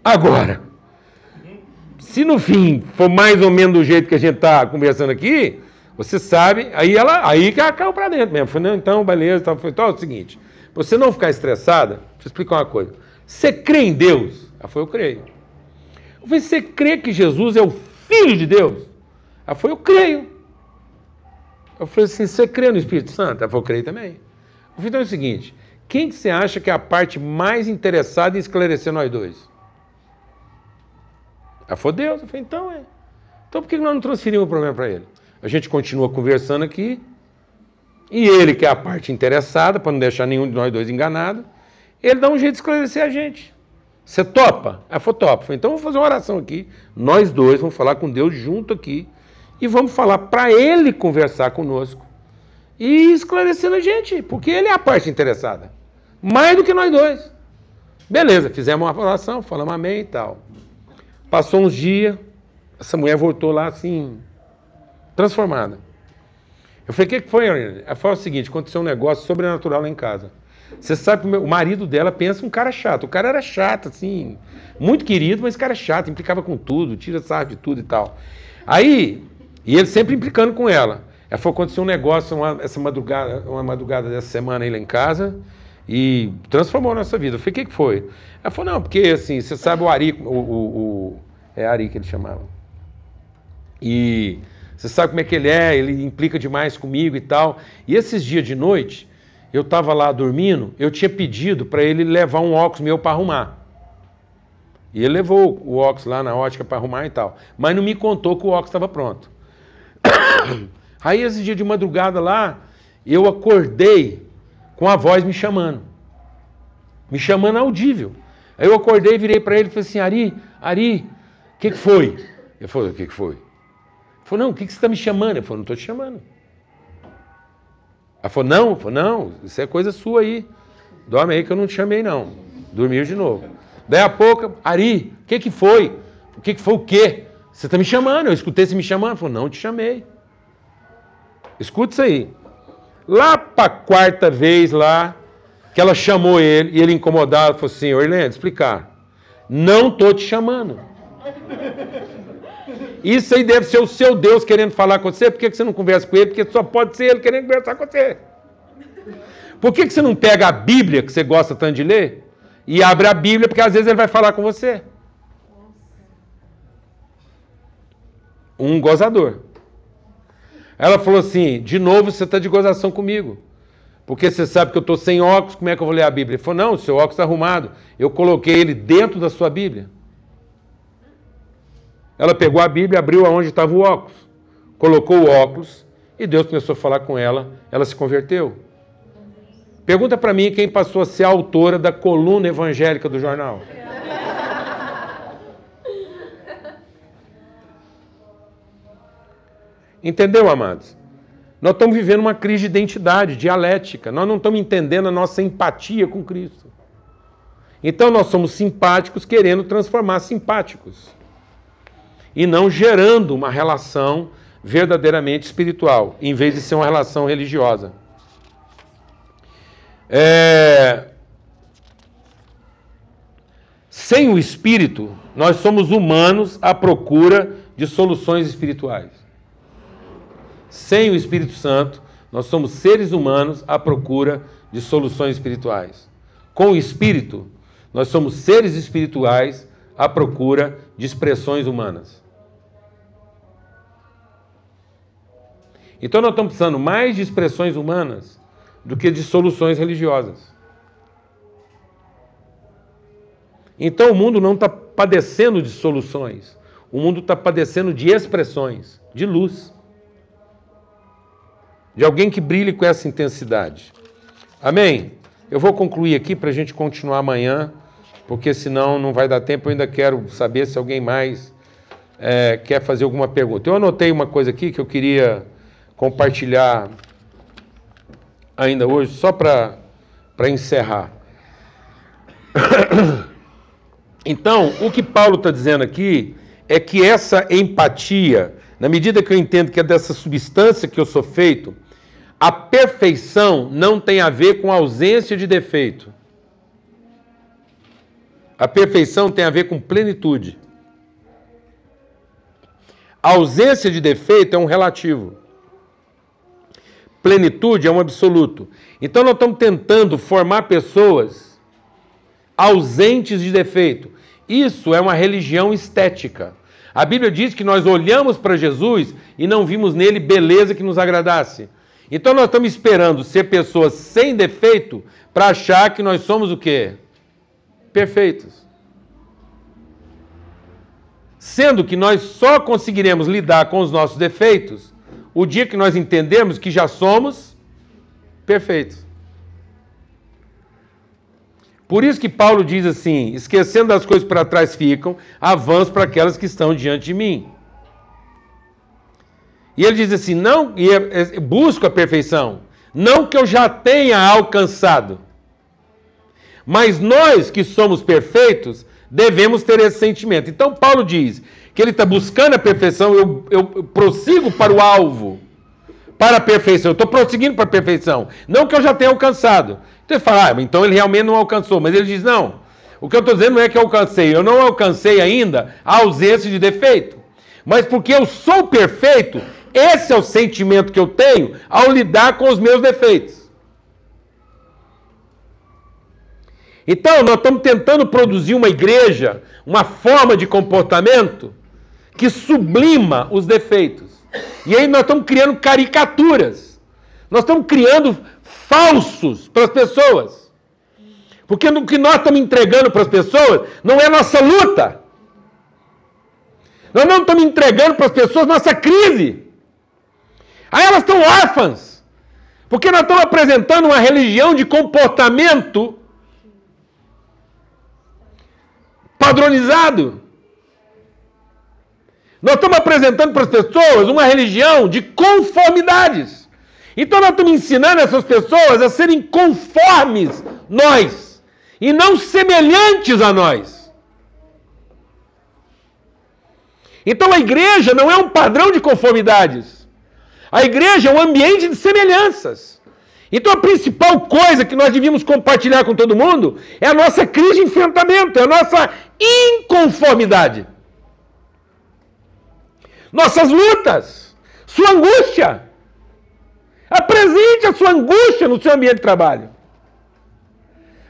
Agora, se no fim for mais ou menos do jeito que a gente está conversando aqui, você sabe, aí que ela caiu para dentro mesmo. Falei, não, então, beleza, então, é o seguinte, para você não ficar estressada, deixa eu explicar uma coisa. Você crê em Deus? Ela falou, eu creio. Eu falei, você crê que Jesus é o Filho de Deus? Ela falou, eu creio. Eu falei assim, você crê no Espírito Santo? Ela falou, eu creio também. Eu falei, então é o seguinte, quem que você acha que é a parte mais interessada em esclarecer nós dois? Ela falou, Deus. Eu falei, então é. Então por que nós não transferimos o problema para ele? A gente continua conversando aqui, e ele, que é a parte interessada, para não deixar nenhum de nós dois enganado, ele dá um jeito de esclarecer a gente. Você topa? Ela falou, topa. Eu falei, então vamos fazer uma oração aqui, nós dois vamos falar com Deus junto aqui, e vamos falar para ele conversar conosco, e esclarecendo a gente, porque ele é a parte interessada, mais do que nós dois. Beleza, fizemos uma oração, falamos amém e tal. Passou uns dias, essa mulher voltou lá assim, transformada. Eu falei, o que foi, Arina? Ela falou o seguinte, aconteceu um negócio sobrenatural lá em casa. Você sabe que o marido dela pensa um cara chato. O cara era chato, assim, muito querido, mas cara chato, implicava com tudo, tira sarro de tudo e tal. Aí, e ele sempre implicando com ela. Ela falou, aconteceu um negócio uma madrugada dessa semana aí lá em casa, e transformou a nossa vida. Eu falei, o que foi? Ela falou, não, porque assim, você sabe o Ari, é Ari que ele chamava. E você sabe como é que ele implica demais comigo e tal. E esses dias de noite, eu estava lá dormindo, eu tinha pedido para ele levar um óculos meu para arrumar. E ele levou o óculos lá na ótica para arrumar e tal. Mas não me contou que o óculos estava pronto. Aí esse dia de madrugada lá, eu acordei com a voz me chamando audível. Aí eu acordei, virei para ele e falei assim, Ari, o que foi? Ele falou, o que foi? Ele falou, não, o que você está me chamando? Eu falei, não estou te chamando. Ela falou, não, isso é coisa sua aí. Dorme aí que eu não te chamei não. Dormiu de novo. Daí a pouco, Ari, o que foi? O que foi o quê? Você está me chamando, eu escutei você me chamando. Ela falou, não, te chamei. Escuta isso aí. Lá para a quarta vez lá, que ela chamou ele, e ele incomodado, falou assim, Orlando, explicar, não estou te chamando. Isso aí deve ser o seu Deus querendo falar com você, por que você não conversa com ele? Porque só pode ser ele querendo conversar com você. Por que você não pega a Bíblia, que você gosta tanto de ler, e abre a Bíblia, porque às vezes ele vai falar com você? Um gozador. Ela falou assim, de novo você está de gozação comigo. Porque você sabe que eu estou sem óculos, como é que eu vou ler a Bíblia? Ele falou, não, o seu óculos está arrumado. Eu coloquei ele dentro da sua Bíblia. Ela pegou a Bíblia, abriu aonde estava o óculos, colocou o óculos e Deus começou a falar com ela, ela se converteu. Pergunta para mim quem passou a ser a autora da coluna evangélica do jornal. Entendeu, amados? Nós estamos vivendo uma crise de identidade, dialética. Nós não estamos entendendo a nossa empatia com Cristo. Então nós somos simpáticos querendo transformar simpáticos. E não gerando uma relação verdadeiramente espiritual, em vez de ser uma relação religiosa. Sem o Espírito, nós somos humanos à procura de soluções espirituais. Sem o Espírito Santo, nós somos seres humanos à procura de soluções espirituais. Com o Espírito, nós somos seres espirituais à procura de expressões humanas. Então nós estamos precisando mais de expressões humanas do que de soluções religiosas. Então o mundo não está padecendo de soluções. O mundo está padecendo de expressões, de luz. De alguém que brilhe com essa intensidade. Amém? Eu vou concluir aqui para a gente continuar amanhã, porque senão não vai dar tempo. Eu ainda quero saber se alguém mais quer fazer alguma pergunta. Eu anotei uma coisa aqui que eu queria compartilhar ainda hoje, só para encerrar. Então, o que Paulo está dizendo aqui é que essa empatia, na medida que eu entendo que é dessa substância que eu sou feito, a perfeição não tem a ver com ausência de defeito. A perfeição tem a ver com plenitude. A ausência de defeito é um relativo. Plenitude é um absoluto. Então nós estamos tentando formar pessoas ausentes de defeito. Isso é uma religião estética. A Bíblia diz que nós olhamos para Jesus e não vimos nele beleza que nos agradasse. Então nós estamos esperando ser pessoas sem defeito para achar que nós somos o quê? Perfeitos. Sendo que nós só conseguiremos lidar com os nossos defeitos o dia que nós entendemos que já somos perfeitos. Por isso que Paulo diz assim, esquecendo das coisas para trás ficam, avanço para aquelas que estão diante de mim. E ele diz assim, não, busco a perfeição, não que eu já tenha alcançado, mas nós que somos perfeitos, devemos ter esse sentimento. Então Paulo diz que ele está buscando a perfeição, eu prossigo para o alvo, para a perfeição, eu estou prosseguindo para a perfeição, não que eu já tenha alcançado. Então ele fala, então ele realmente não alcançou, mas ele diz, não, o que eu estou dizendo não é que eu alcancei, eu não alcancei ainda a ausência de defeito, mas porque eu sou perfeito, esse é o sentimento que eu tenho ao lidar com os meus defeitos. Então nós estamos tentando produzir uma igreja, uma forma de comportamento que sublima os defeitos. E aí nós estamos criando caricaturas. Nós estamos criando falsos para as pessoas. Porque o que nós estamos entregando para as pessoas não é nossa luta. Nós não estamos entregando para as pessoas nossa crise. Aí elas estão órfãs. Porque nós estamos apresentando uma religião de comportamento padronizado. Nós estamos apresentando para as pessoas uma religião de conformidades. Então nós estamos ensinando essas pessoas a serem conformes nós e não semelhantes a nós. Então a igreja não é um padrão de conformidades. A igreja é um ambiente de semelhanças. Então a principal coisa que nós devíamos compartilhar com todo mundo é a nossa crise de enfrentamento, é a nossa inconformidade. Nossas lutas, sua angústia. Apresente a sua angústia no seu ambiente de trabalho.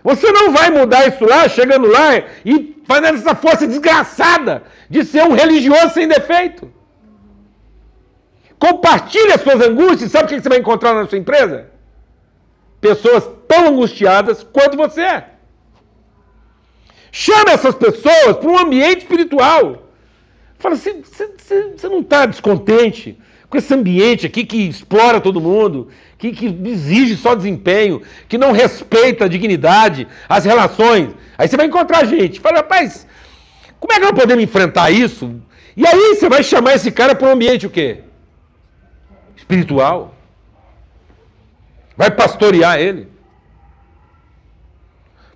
Você não vai mudar isso lá, chegando lá e fazendo essa força desgraçada de ser um religioso sem defeito. Compartilhe as suas angústias. Sabe o que você vai encontrar na sua empresa? Pessoas tão angustiadas quanto você é. Chame essas pessoas para um ambiente espiritual. Fala assim, você não está descontente com esse ambiente aqui que explora todo mundo, que exige só desempenho, que não respeita a dignidade, as relações. Aí você vai encontrar gente. Fala, rapaz, como é que nós podemos enfrentar isso? E aí você vai chamar esse cara para um ambiente o quê? Espiritual. Vai pastorear ele.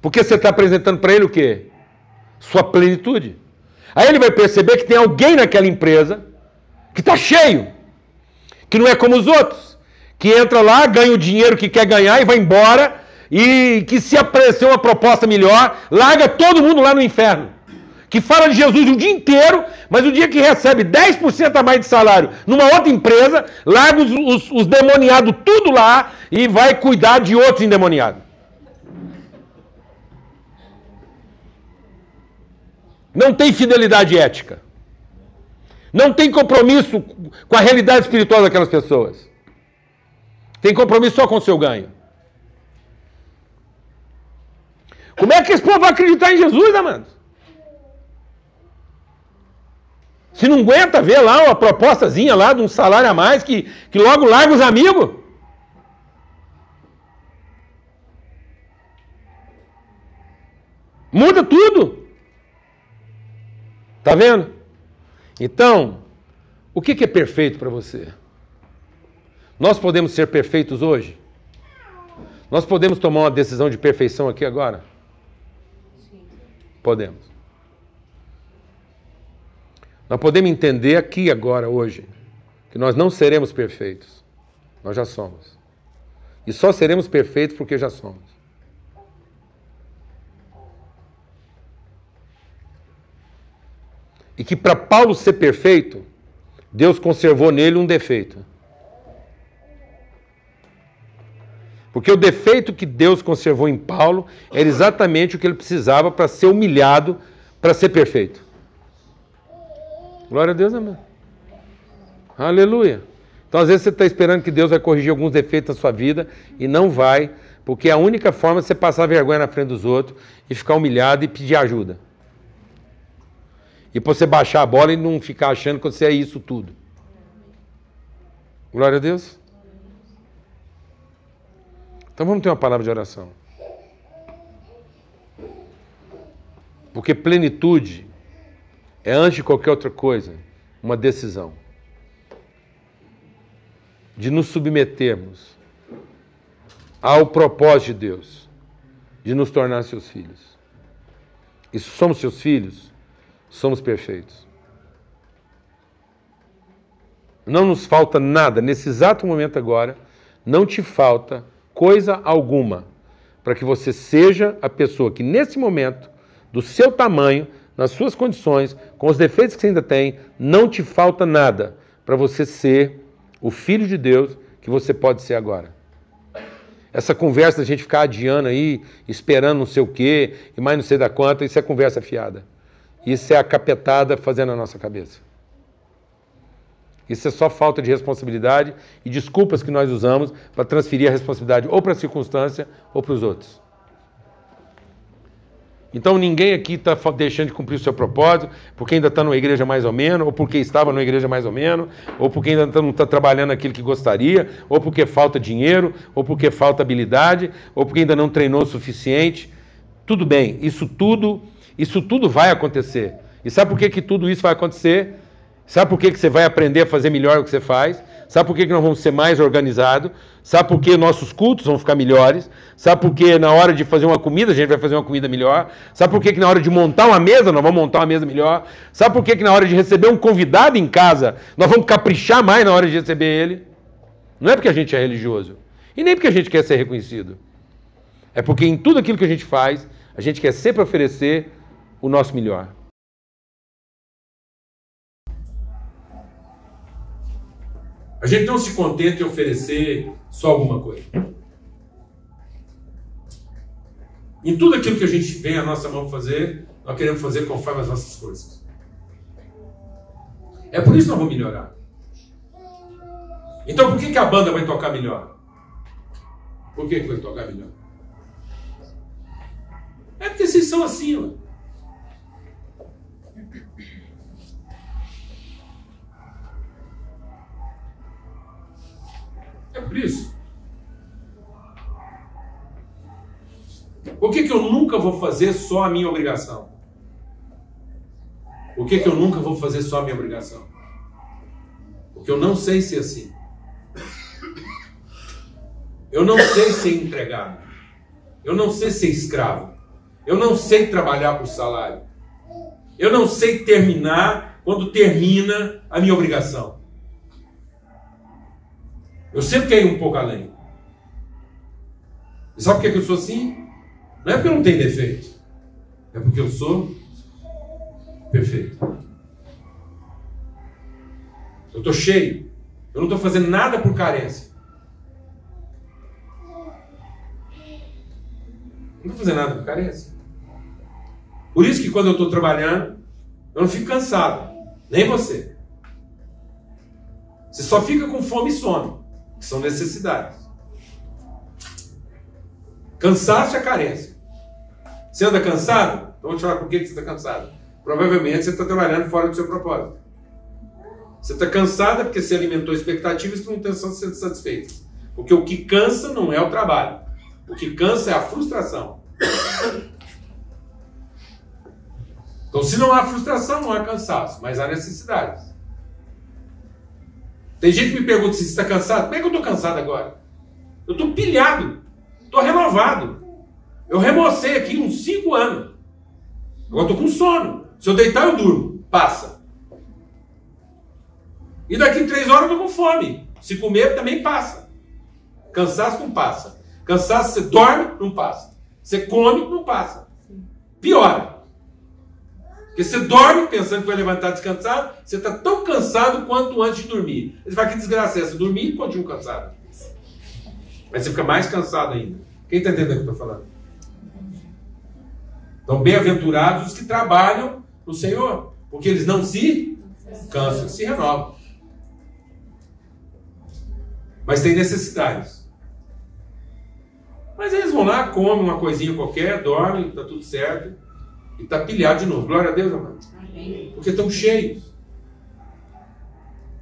Porque você está apresentando para ele o quê? Sua plenitude. Aí ele vai perceber que tem alguém naquela empresa que está cheio, que não é como os outros, que entra lá, ganha o dinheiro que quer ganhar e vai embora e que se aparecer uma proposta melhor, larga todo mundo lá no inferno. Que fala de Jesus o dia inteiro, mas o dia que recebe 10% a mais de salário numa outra empresa, larga os demoniados tudo lá e vai cuidar de outros endemoniados. Não tem fidelidade ética. Não tem compromisso com a realidade espiritual daquelas pessoas. Tem compromisso só com o seu ganho. Como é que esse povo vai acreditar em Jesus, amados? Se não aguenta ver lá uma propostazinha lá de um salário a mais que logo larga os amigos. Muda tudo. Tá vendo? Então, o que é perfeito para você? Nós podemos ser perfeitos hoje? Nós podemos tomar uma decisão de perfeição aqui agora? Sim. Podemos. Nós podemos entender aqui agora, hoje, que nós não seremos perfeitos. Nós já somos. E só seremos perfeitos porque já somos. E que para Paulo ser perfeito, Deus conservou nele um defeito. Porque o defeito que Deus conservou em Paulo era exatamente o que ele precisava para ser humilhado, para ser perfeito. Glória a Deus, amém. Aleluia. Então, às vezes, você está esperando que Deus vai corrigir alguns defeitos na sua vida e não vai, porque a única forma é você passar vergonha na frente dos outros e ficar humilhado e pedir ajuda. E para você baixar a bola e não ficar achando que você é isso tudo. Glória a Deus. Então, vamos ter uma palavra de oração. Porque plenitude é, antes de qualquer outra coisa, uma decisão de nos submetermos ao propósito de Deus, de nos tornar seus filhos. E se somos seus filhos, somos perfeitos. Não nos falta nada, nesse exato momento agora, não te falta coisa alguma para que você seja a pessoa que nesse momento, do seu tamanho, nas suas condições, com os defeitos que você ainda tem, não te falta nada para você ser o filho de Deus que você pode ser agora. Essa conversa da gente ficar adiando aí, esperando não sei o quê, e mais não sei da quanta, isso é conversa fiada. Isso é a capetada fazendo a nossa cabeça. Isso é só falta de responsabilidade e desculpas que nós usamos para transferir a responsabilidade ou para a circunstância ou para os outros. Então ninguém aqui está deixando de cumprir o seu propósito porque ainda está numa igreja mais ou menos, ou porque estava numa igreja mais ou menos, ou porque ainda não está trabalhando aquilo que gostaria, ou porque falta dinheiro, ou porque falta habilidade, ou porque ainda não treinou o suficiente. Tudo bem, isso tudo vai acontecer. E sabe por que tudo isso vai acontecer? Sabe por que você vai aprender a fazer melhor o que você faz? Sabe por que nós vamos ser mais organizados? Sabe por que nossos cultos vão ficar melhores? Sabe por que na hora de fazer uma comida a gente vai fazer uma comida melhor? Sabe por que na hora de montar uma mesa nós vamos montar uma mesa melhor? Sabe por que na hora de receber um convidado em casa nós vamos caprichar mais na hora de receber ele? Não é porque a gente é religioso. E nem porque a gente quer ser reconhecido. É porque em tudo aquilo que a gente faz, a gente quer sempre oferecer o nosso melhor. A gente não se contenta em oferecer só alguma coisa. Em tudo aquilo que a gente vem à nossa mão fazer, nós queremos fazer conforme as nossas forças. É por isso que nós vamos melhorar. Então por que a banda vai tocar melhor? Por que vai tocar melhor? É porque vocês são assim, ó. É por isso. Por que eu nunca vou fazer só a minha obrigação? Por que eu nunca vou fazer só a minha obrigação? Porque eu não sei ser assim. Eu não sei ser empregado. Eu não sei ser escravo. Eu não sei trabalhar por salário. Eu não sei terminar quando termina a minha obrigação. Eu sempre quero ir um pouco além. E sabe por que eu sou assim? Não é porque eu não tenho defeito. É porque eu sou perfeito. Eu estou cheio. Eu não estou fazendo nada por carência. Não estou fazendo nada por carência. Por isso que quando eu estou trabalhando, eu não fico cansado. Nem você. Você só fica com fome e sono, que são necessidades. Cansaço é carência. Você anda cansado? Então vou te falar por que você está cansado. Provavelmente você está trabalhando fora do seu propósito. Você está cansado porque você alimentou expectativas que não estão sendo satisfeitas. Porque o que cansa não é o trabalho. O que cansa é a frustração. Então, se não há frustração, não há cansaço, mas há necessidades. Tem gente que me pergunta se você está cansado. Como é que eu estou cansado agora? Eu estou pilhado. Estou renovado. Eu remocei aqui uns 5 anos. Agora estou com sono. Se eu deitar, eu durmo. Passa. E daqui 3 horas eu estou com fome. Se comer, também passa. Cansaço não passa. Cansaço, você dorme, não passa. Você come, não passa. Piora. Porque você dorme pensando que vai levantar descansado, você está tão cansado quanto antes de dormir. Você vai, que desgraça é essa? Dormir e continua cansado. Mas você fica mais cansado ainda. Quem está entendendo o que eu estou falando? Então, bem-aventurados os que trabalham no Senhor, porque eles não se cansam, se renovam. Mas tem necessidades. Mas eles vão lá, comem uma coisinha qualquer, dormem, está tudo certo. E está pilhado de novo. Glória a Deus, amado. Amém. Porque estão cheios.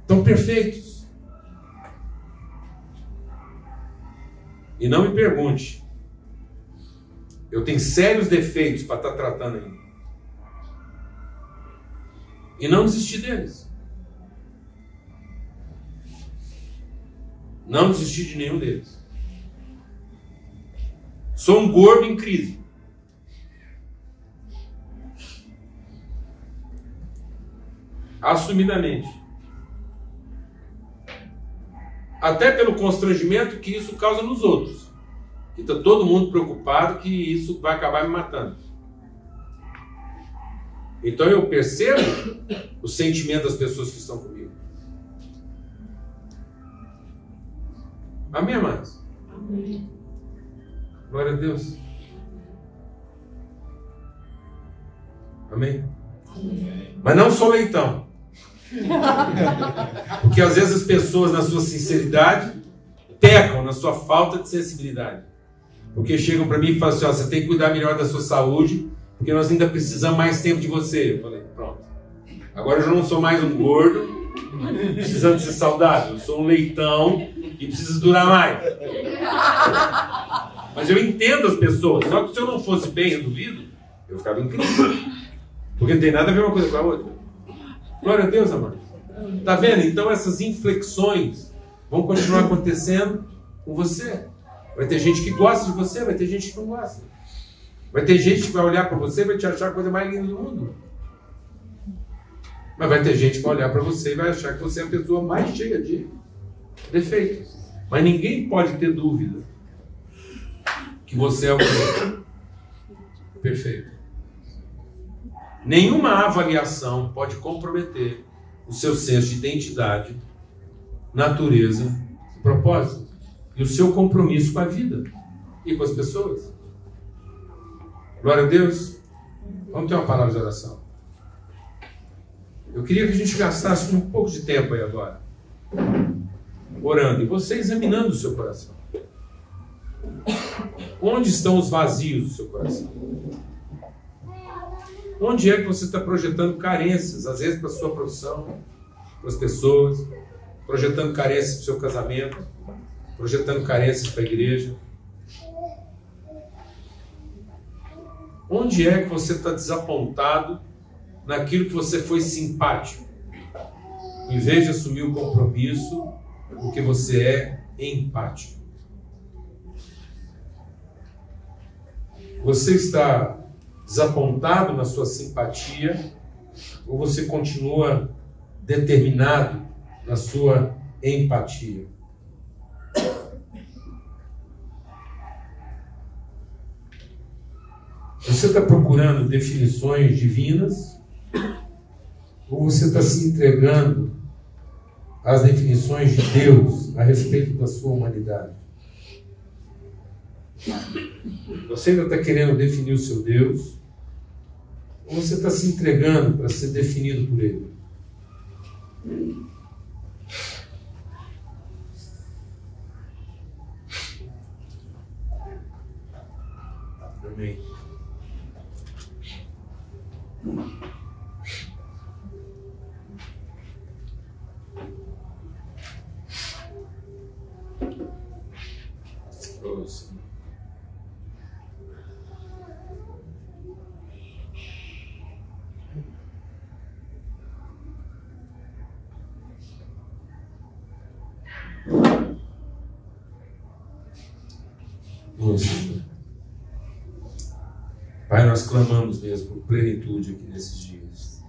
Estão perfeitos. E não me pergunte. Eu tenho sérios defeitos para estar tratando ainda. E não desistir deles. Não desistir de nenhum deles. Sou um gordo em crise. Assumidamente. Até pelo constrangimento que isso causa nos outros. Que está todo mundo preocupado que isso vai acabar me matando. Então eu percebo o sentimento das pessoas que estão comigo. Amém, amados? Amém. Glória a Deus. Amém? Amém. Mas não sou leitão. Porque às vezes as pessoas, na sua sinceridade, pecam na sua falta de sensibilidade. Porque chegam para mim e falam assim: ó, você tem que cuidar melhor da sua saúde, porque nós ainda precisamos mais tempo de você. Eu falei: pronto. Agora eu já não sou mais um gordo precisando ser saudável. Eu sou um leitão e preciso durar mais. Mas eu entendo as pessoas. Só que se eu não fosse bem resolvido, eu ficava em crise. Porque não tem nada a ver uma coisa com a outra. Glória a Deus, amado. Está vendo? Então essas inflexões vão continuar acontecendo com você. Vai ter gente que gosta de você, vai ter gente que não gosta. Vai ter gente que vai olhar para você e vai te achar a coisa mais linda do mundo. Mas vai ter gente que vai olhar para você e vai achar que você é a pessoa mais cheia de defeitos. Mas ninguém pode ter dúvida que você é o perfeito. Nenhuma avaliação pode comprometer o seu senso de identidade, natureza e propósito. E o seu compromisso com a vida e com as pessoas. Glória a Deus. Vamos ter uma palavra de oração. Eu queria que a gente gastasse um pouco de tempo aí agora, orando, e você examinando o seu coração. Onde estão os vazios do seu coração? Onde é que você está projetando carências, às vezes para a sua profissão, para as pessoas, projetando carências para o seu casamento, projetando carências para a igreja? Onde é que você está desapontado naquilo que você foi simpático, em vez de assumir o compromisso, porque você é empático? Você está desapontado na sua simpatia ou você continua determinado na sua empatia? Você está procurando definições divinas ou você está se entregando às definições de Deus a respeito da sua humanidade? Você ainda está querendo definir o seu Deus ou você está se entregando para ser definido por Ele? Amém. Pai, nós clamamos mesmo por plenitude aqui nesses dias.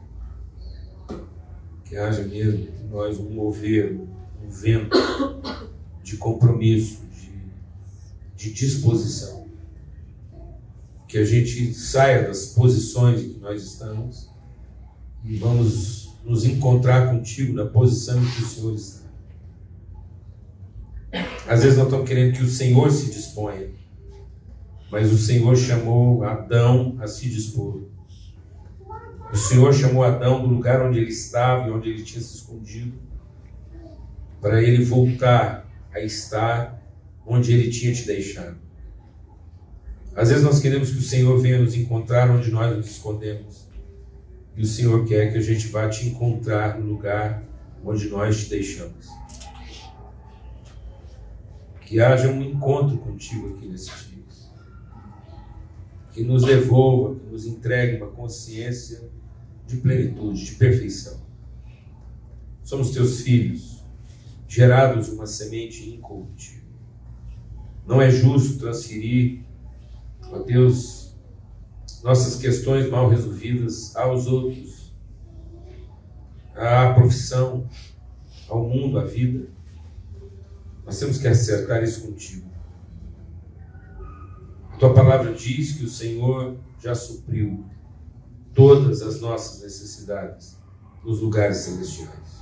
Que haja mesmo em nós um mover, um vento de compromisso, de disposição. Que a gente saia das posições em que nós estamos e vamos nos encontrar contigo na posição em que o Senhor está. Às vezes nós estamos querendo que o Senhor se disponha, mas o Senhor chamou Adão a se dispor. O Senhor chamou Adão do lugar onde ele estava e onde ele tinha se escondido, para ele voltar a estar onde ele tinha te deixado. Às vezes nós queremos que o Senhor venha nos encontrar onde nós nos escondemos, e o Senhor quer que a gente vá te encontrar no lugar onde nós te deixamos. Que haja um encontro contigo aqui nesses dias. Que nos devolva, que nos entregue uma consciência de plenitude, de perfeição. Somos teus filhos, gerados de uma semente incorruptível. Não é justo transferir, ó Deus, nossas questões mal resolvidas aos outros, à profissão, ao mundo, à vida. Nós temos que acertar isso contigo. A tua palavra diz que o Senhor já supriu todas as nossas necessidades nos lugares celestiais.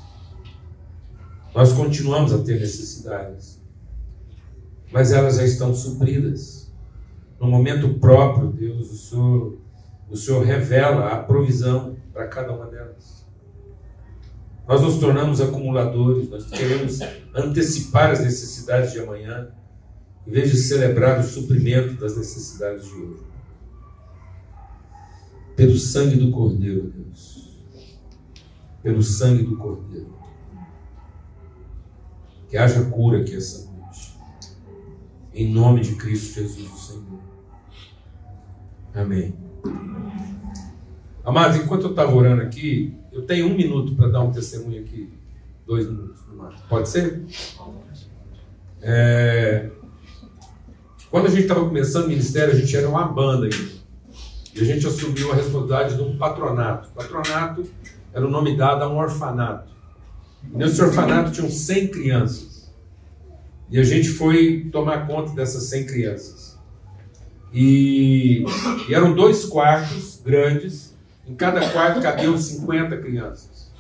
Nós continuamos a ter necessidades, mas elas já estão supridas. No momento próprio, Deus, o Senhor revela a provisão para cada uma delas. Nós nos tornamos acumuladores, nós queremos antecipar as necessidades de amanhã, em vez de celebrar o suprimento das necessidades de hoje. Pelo sangue do Cordeiro, Deus. Pelo sangue do Cordeiro. Que haja cura aqui essa noite. Em nome de Cristo Jesus, o Senhor. Amém. Amados, enquanto eu estava orando aqui, eu tenho 1 minuto para dar um testemunho aqui. 2 minutos no máximo. Pode ser? Quando a gente estava começando o ministério, a gente era uma banda ainda. E a gente assumiu a responsabilidade de um patronato. Patronato era o nome dado a um orfanato. E nesse orfanato tinham 100 crianças. E a gente foi tomar conta dessas 100 crianças. E eram 2 quartos grandes. Em cada quarto cabiam 50 crianças.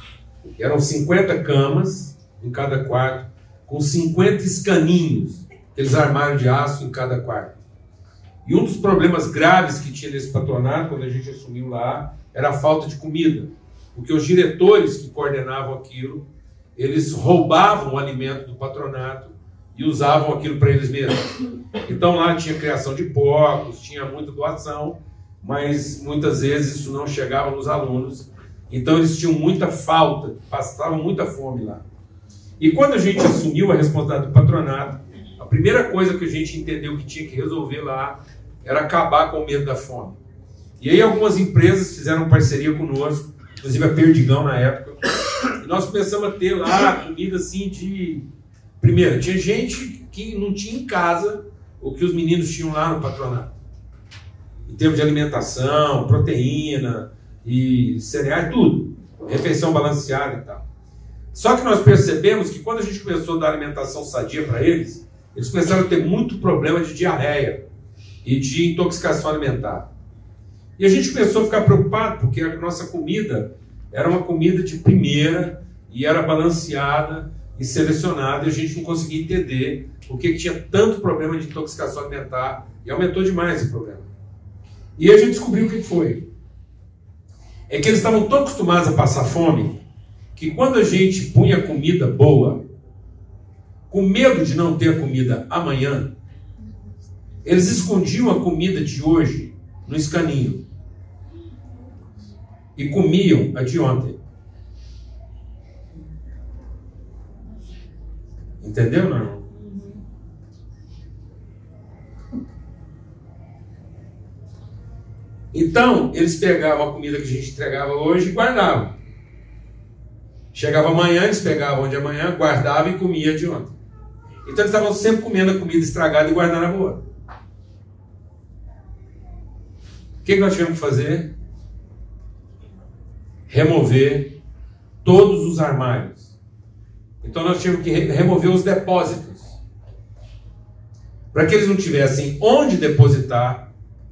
E eram 50 camas em cada quarto, com 50 escaninhos, aqueles armários de aço em cada quarto. E um dos problemas graves que tinha nesse patronato, quando a gente assumiu lá, era a falta de comida. Porque os diretores que coordenavam aquilo, eles roubavam o alimento do patronato e usavam aquilo para eles mesmos. Então lá tinha criação de porcos, tinha muita doação, mas muitas vezes isso não chegava nos alunos. Então eles tinham muita falta, passavam muita fome lá. E quando a gente assumiu a responsabilidade do patronato, a primeira coisa que a gente entendeu que tinha que resolver lá era acabar com o medo da fome. E aí algumas empresas fizeram parceria conosco, inclusive a Perdigão na época, e nós começamos a ter lá comida assim de... Primeiro, tinha gente que não tinha em casa o que os meninos tinham lá no patronato. Em termos de alimentação, proteína e cereais, tudo. Refeição balanceada e tal. Só que nós percebemos que quando a gente começou a dar alimentação sadia para eles, eles começaram a ter muito problema de diarreia e de intoxicação alimentar. E a gente começou a ficar preocupado, porque a nossa comida era uma comida de primeira e era balanceada e selecionada, e a gente não conseguia entender por que tinha tanto problema de intoxicação alimentar, e aumentou demais esse problema. E a gente descobriu o que foi. É que eles estavam tão acostumados a passar fome, que quando a gente punha comida boa, com medo de não ter comida amanhã, eles escondiam a comida de hoje no escaninho e comiam a de ontem. Entendeu, não? Então, eles pegavam a comida que a gente entregava hoje e guardavam. Chegava amanhã, eles pegavam de amanhã, guardavam e comiam de ontem. Então, eles estavam sempre comendo a comida estragada e guardando a boa. O que nós tivemos que fazer? Remover todos os armários. Então, nós tínhamos que remover os depósitos. Para que eles não tivessem onde depositar,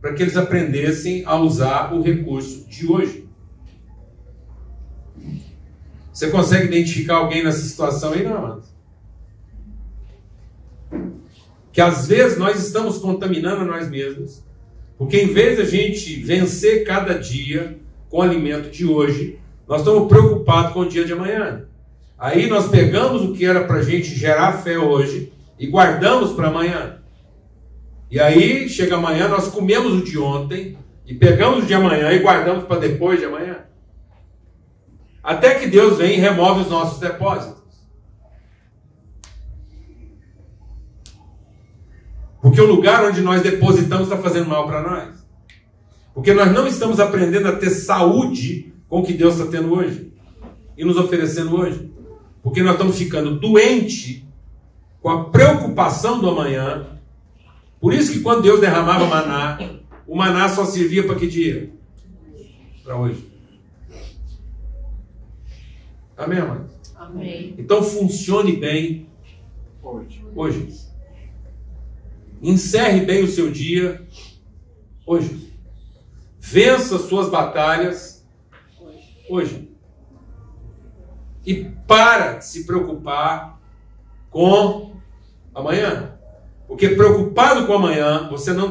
para que eles aprendessem a usar o recurso de hoje. Você consegue identificar alguém nessa situação aí, não, amado? Que às vezes nós estamos contaminando a nós mesmos, porque em vez de a gente vencer cada dia com o alimento de hoje, nós estamos preocupados com o dia de amanhã. Aí nós pegamos o que era para a gente gerar fé hoje e guardamos para amanhã. E aí, chega amanhã, nós comemos o de ontem e pegamos o de amanhã e guardamos para depois de amanhã. Até que Deus vem e remove os nossos depósitos. Porque o lugar onde nós depositamos está fazendo mal para nós. Porque nós não estamos aprendendo a ter saúde com o que Deus está tendo hoje e nos oferecendo hoje. Porque nós estamos ficando doentes com a preocupação do amanhã. Por isso que quando Deus derramava maná, o maná só servia para que dia? Para hoje. Amém, amado? Amém. Então funcione bem hoje. Encerre bem o seu dia hoje. Vença suas batalhas hoje. E para de se preocupar com amanhã. Porque preocupado com amanhã, você não está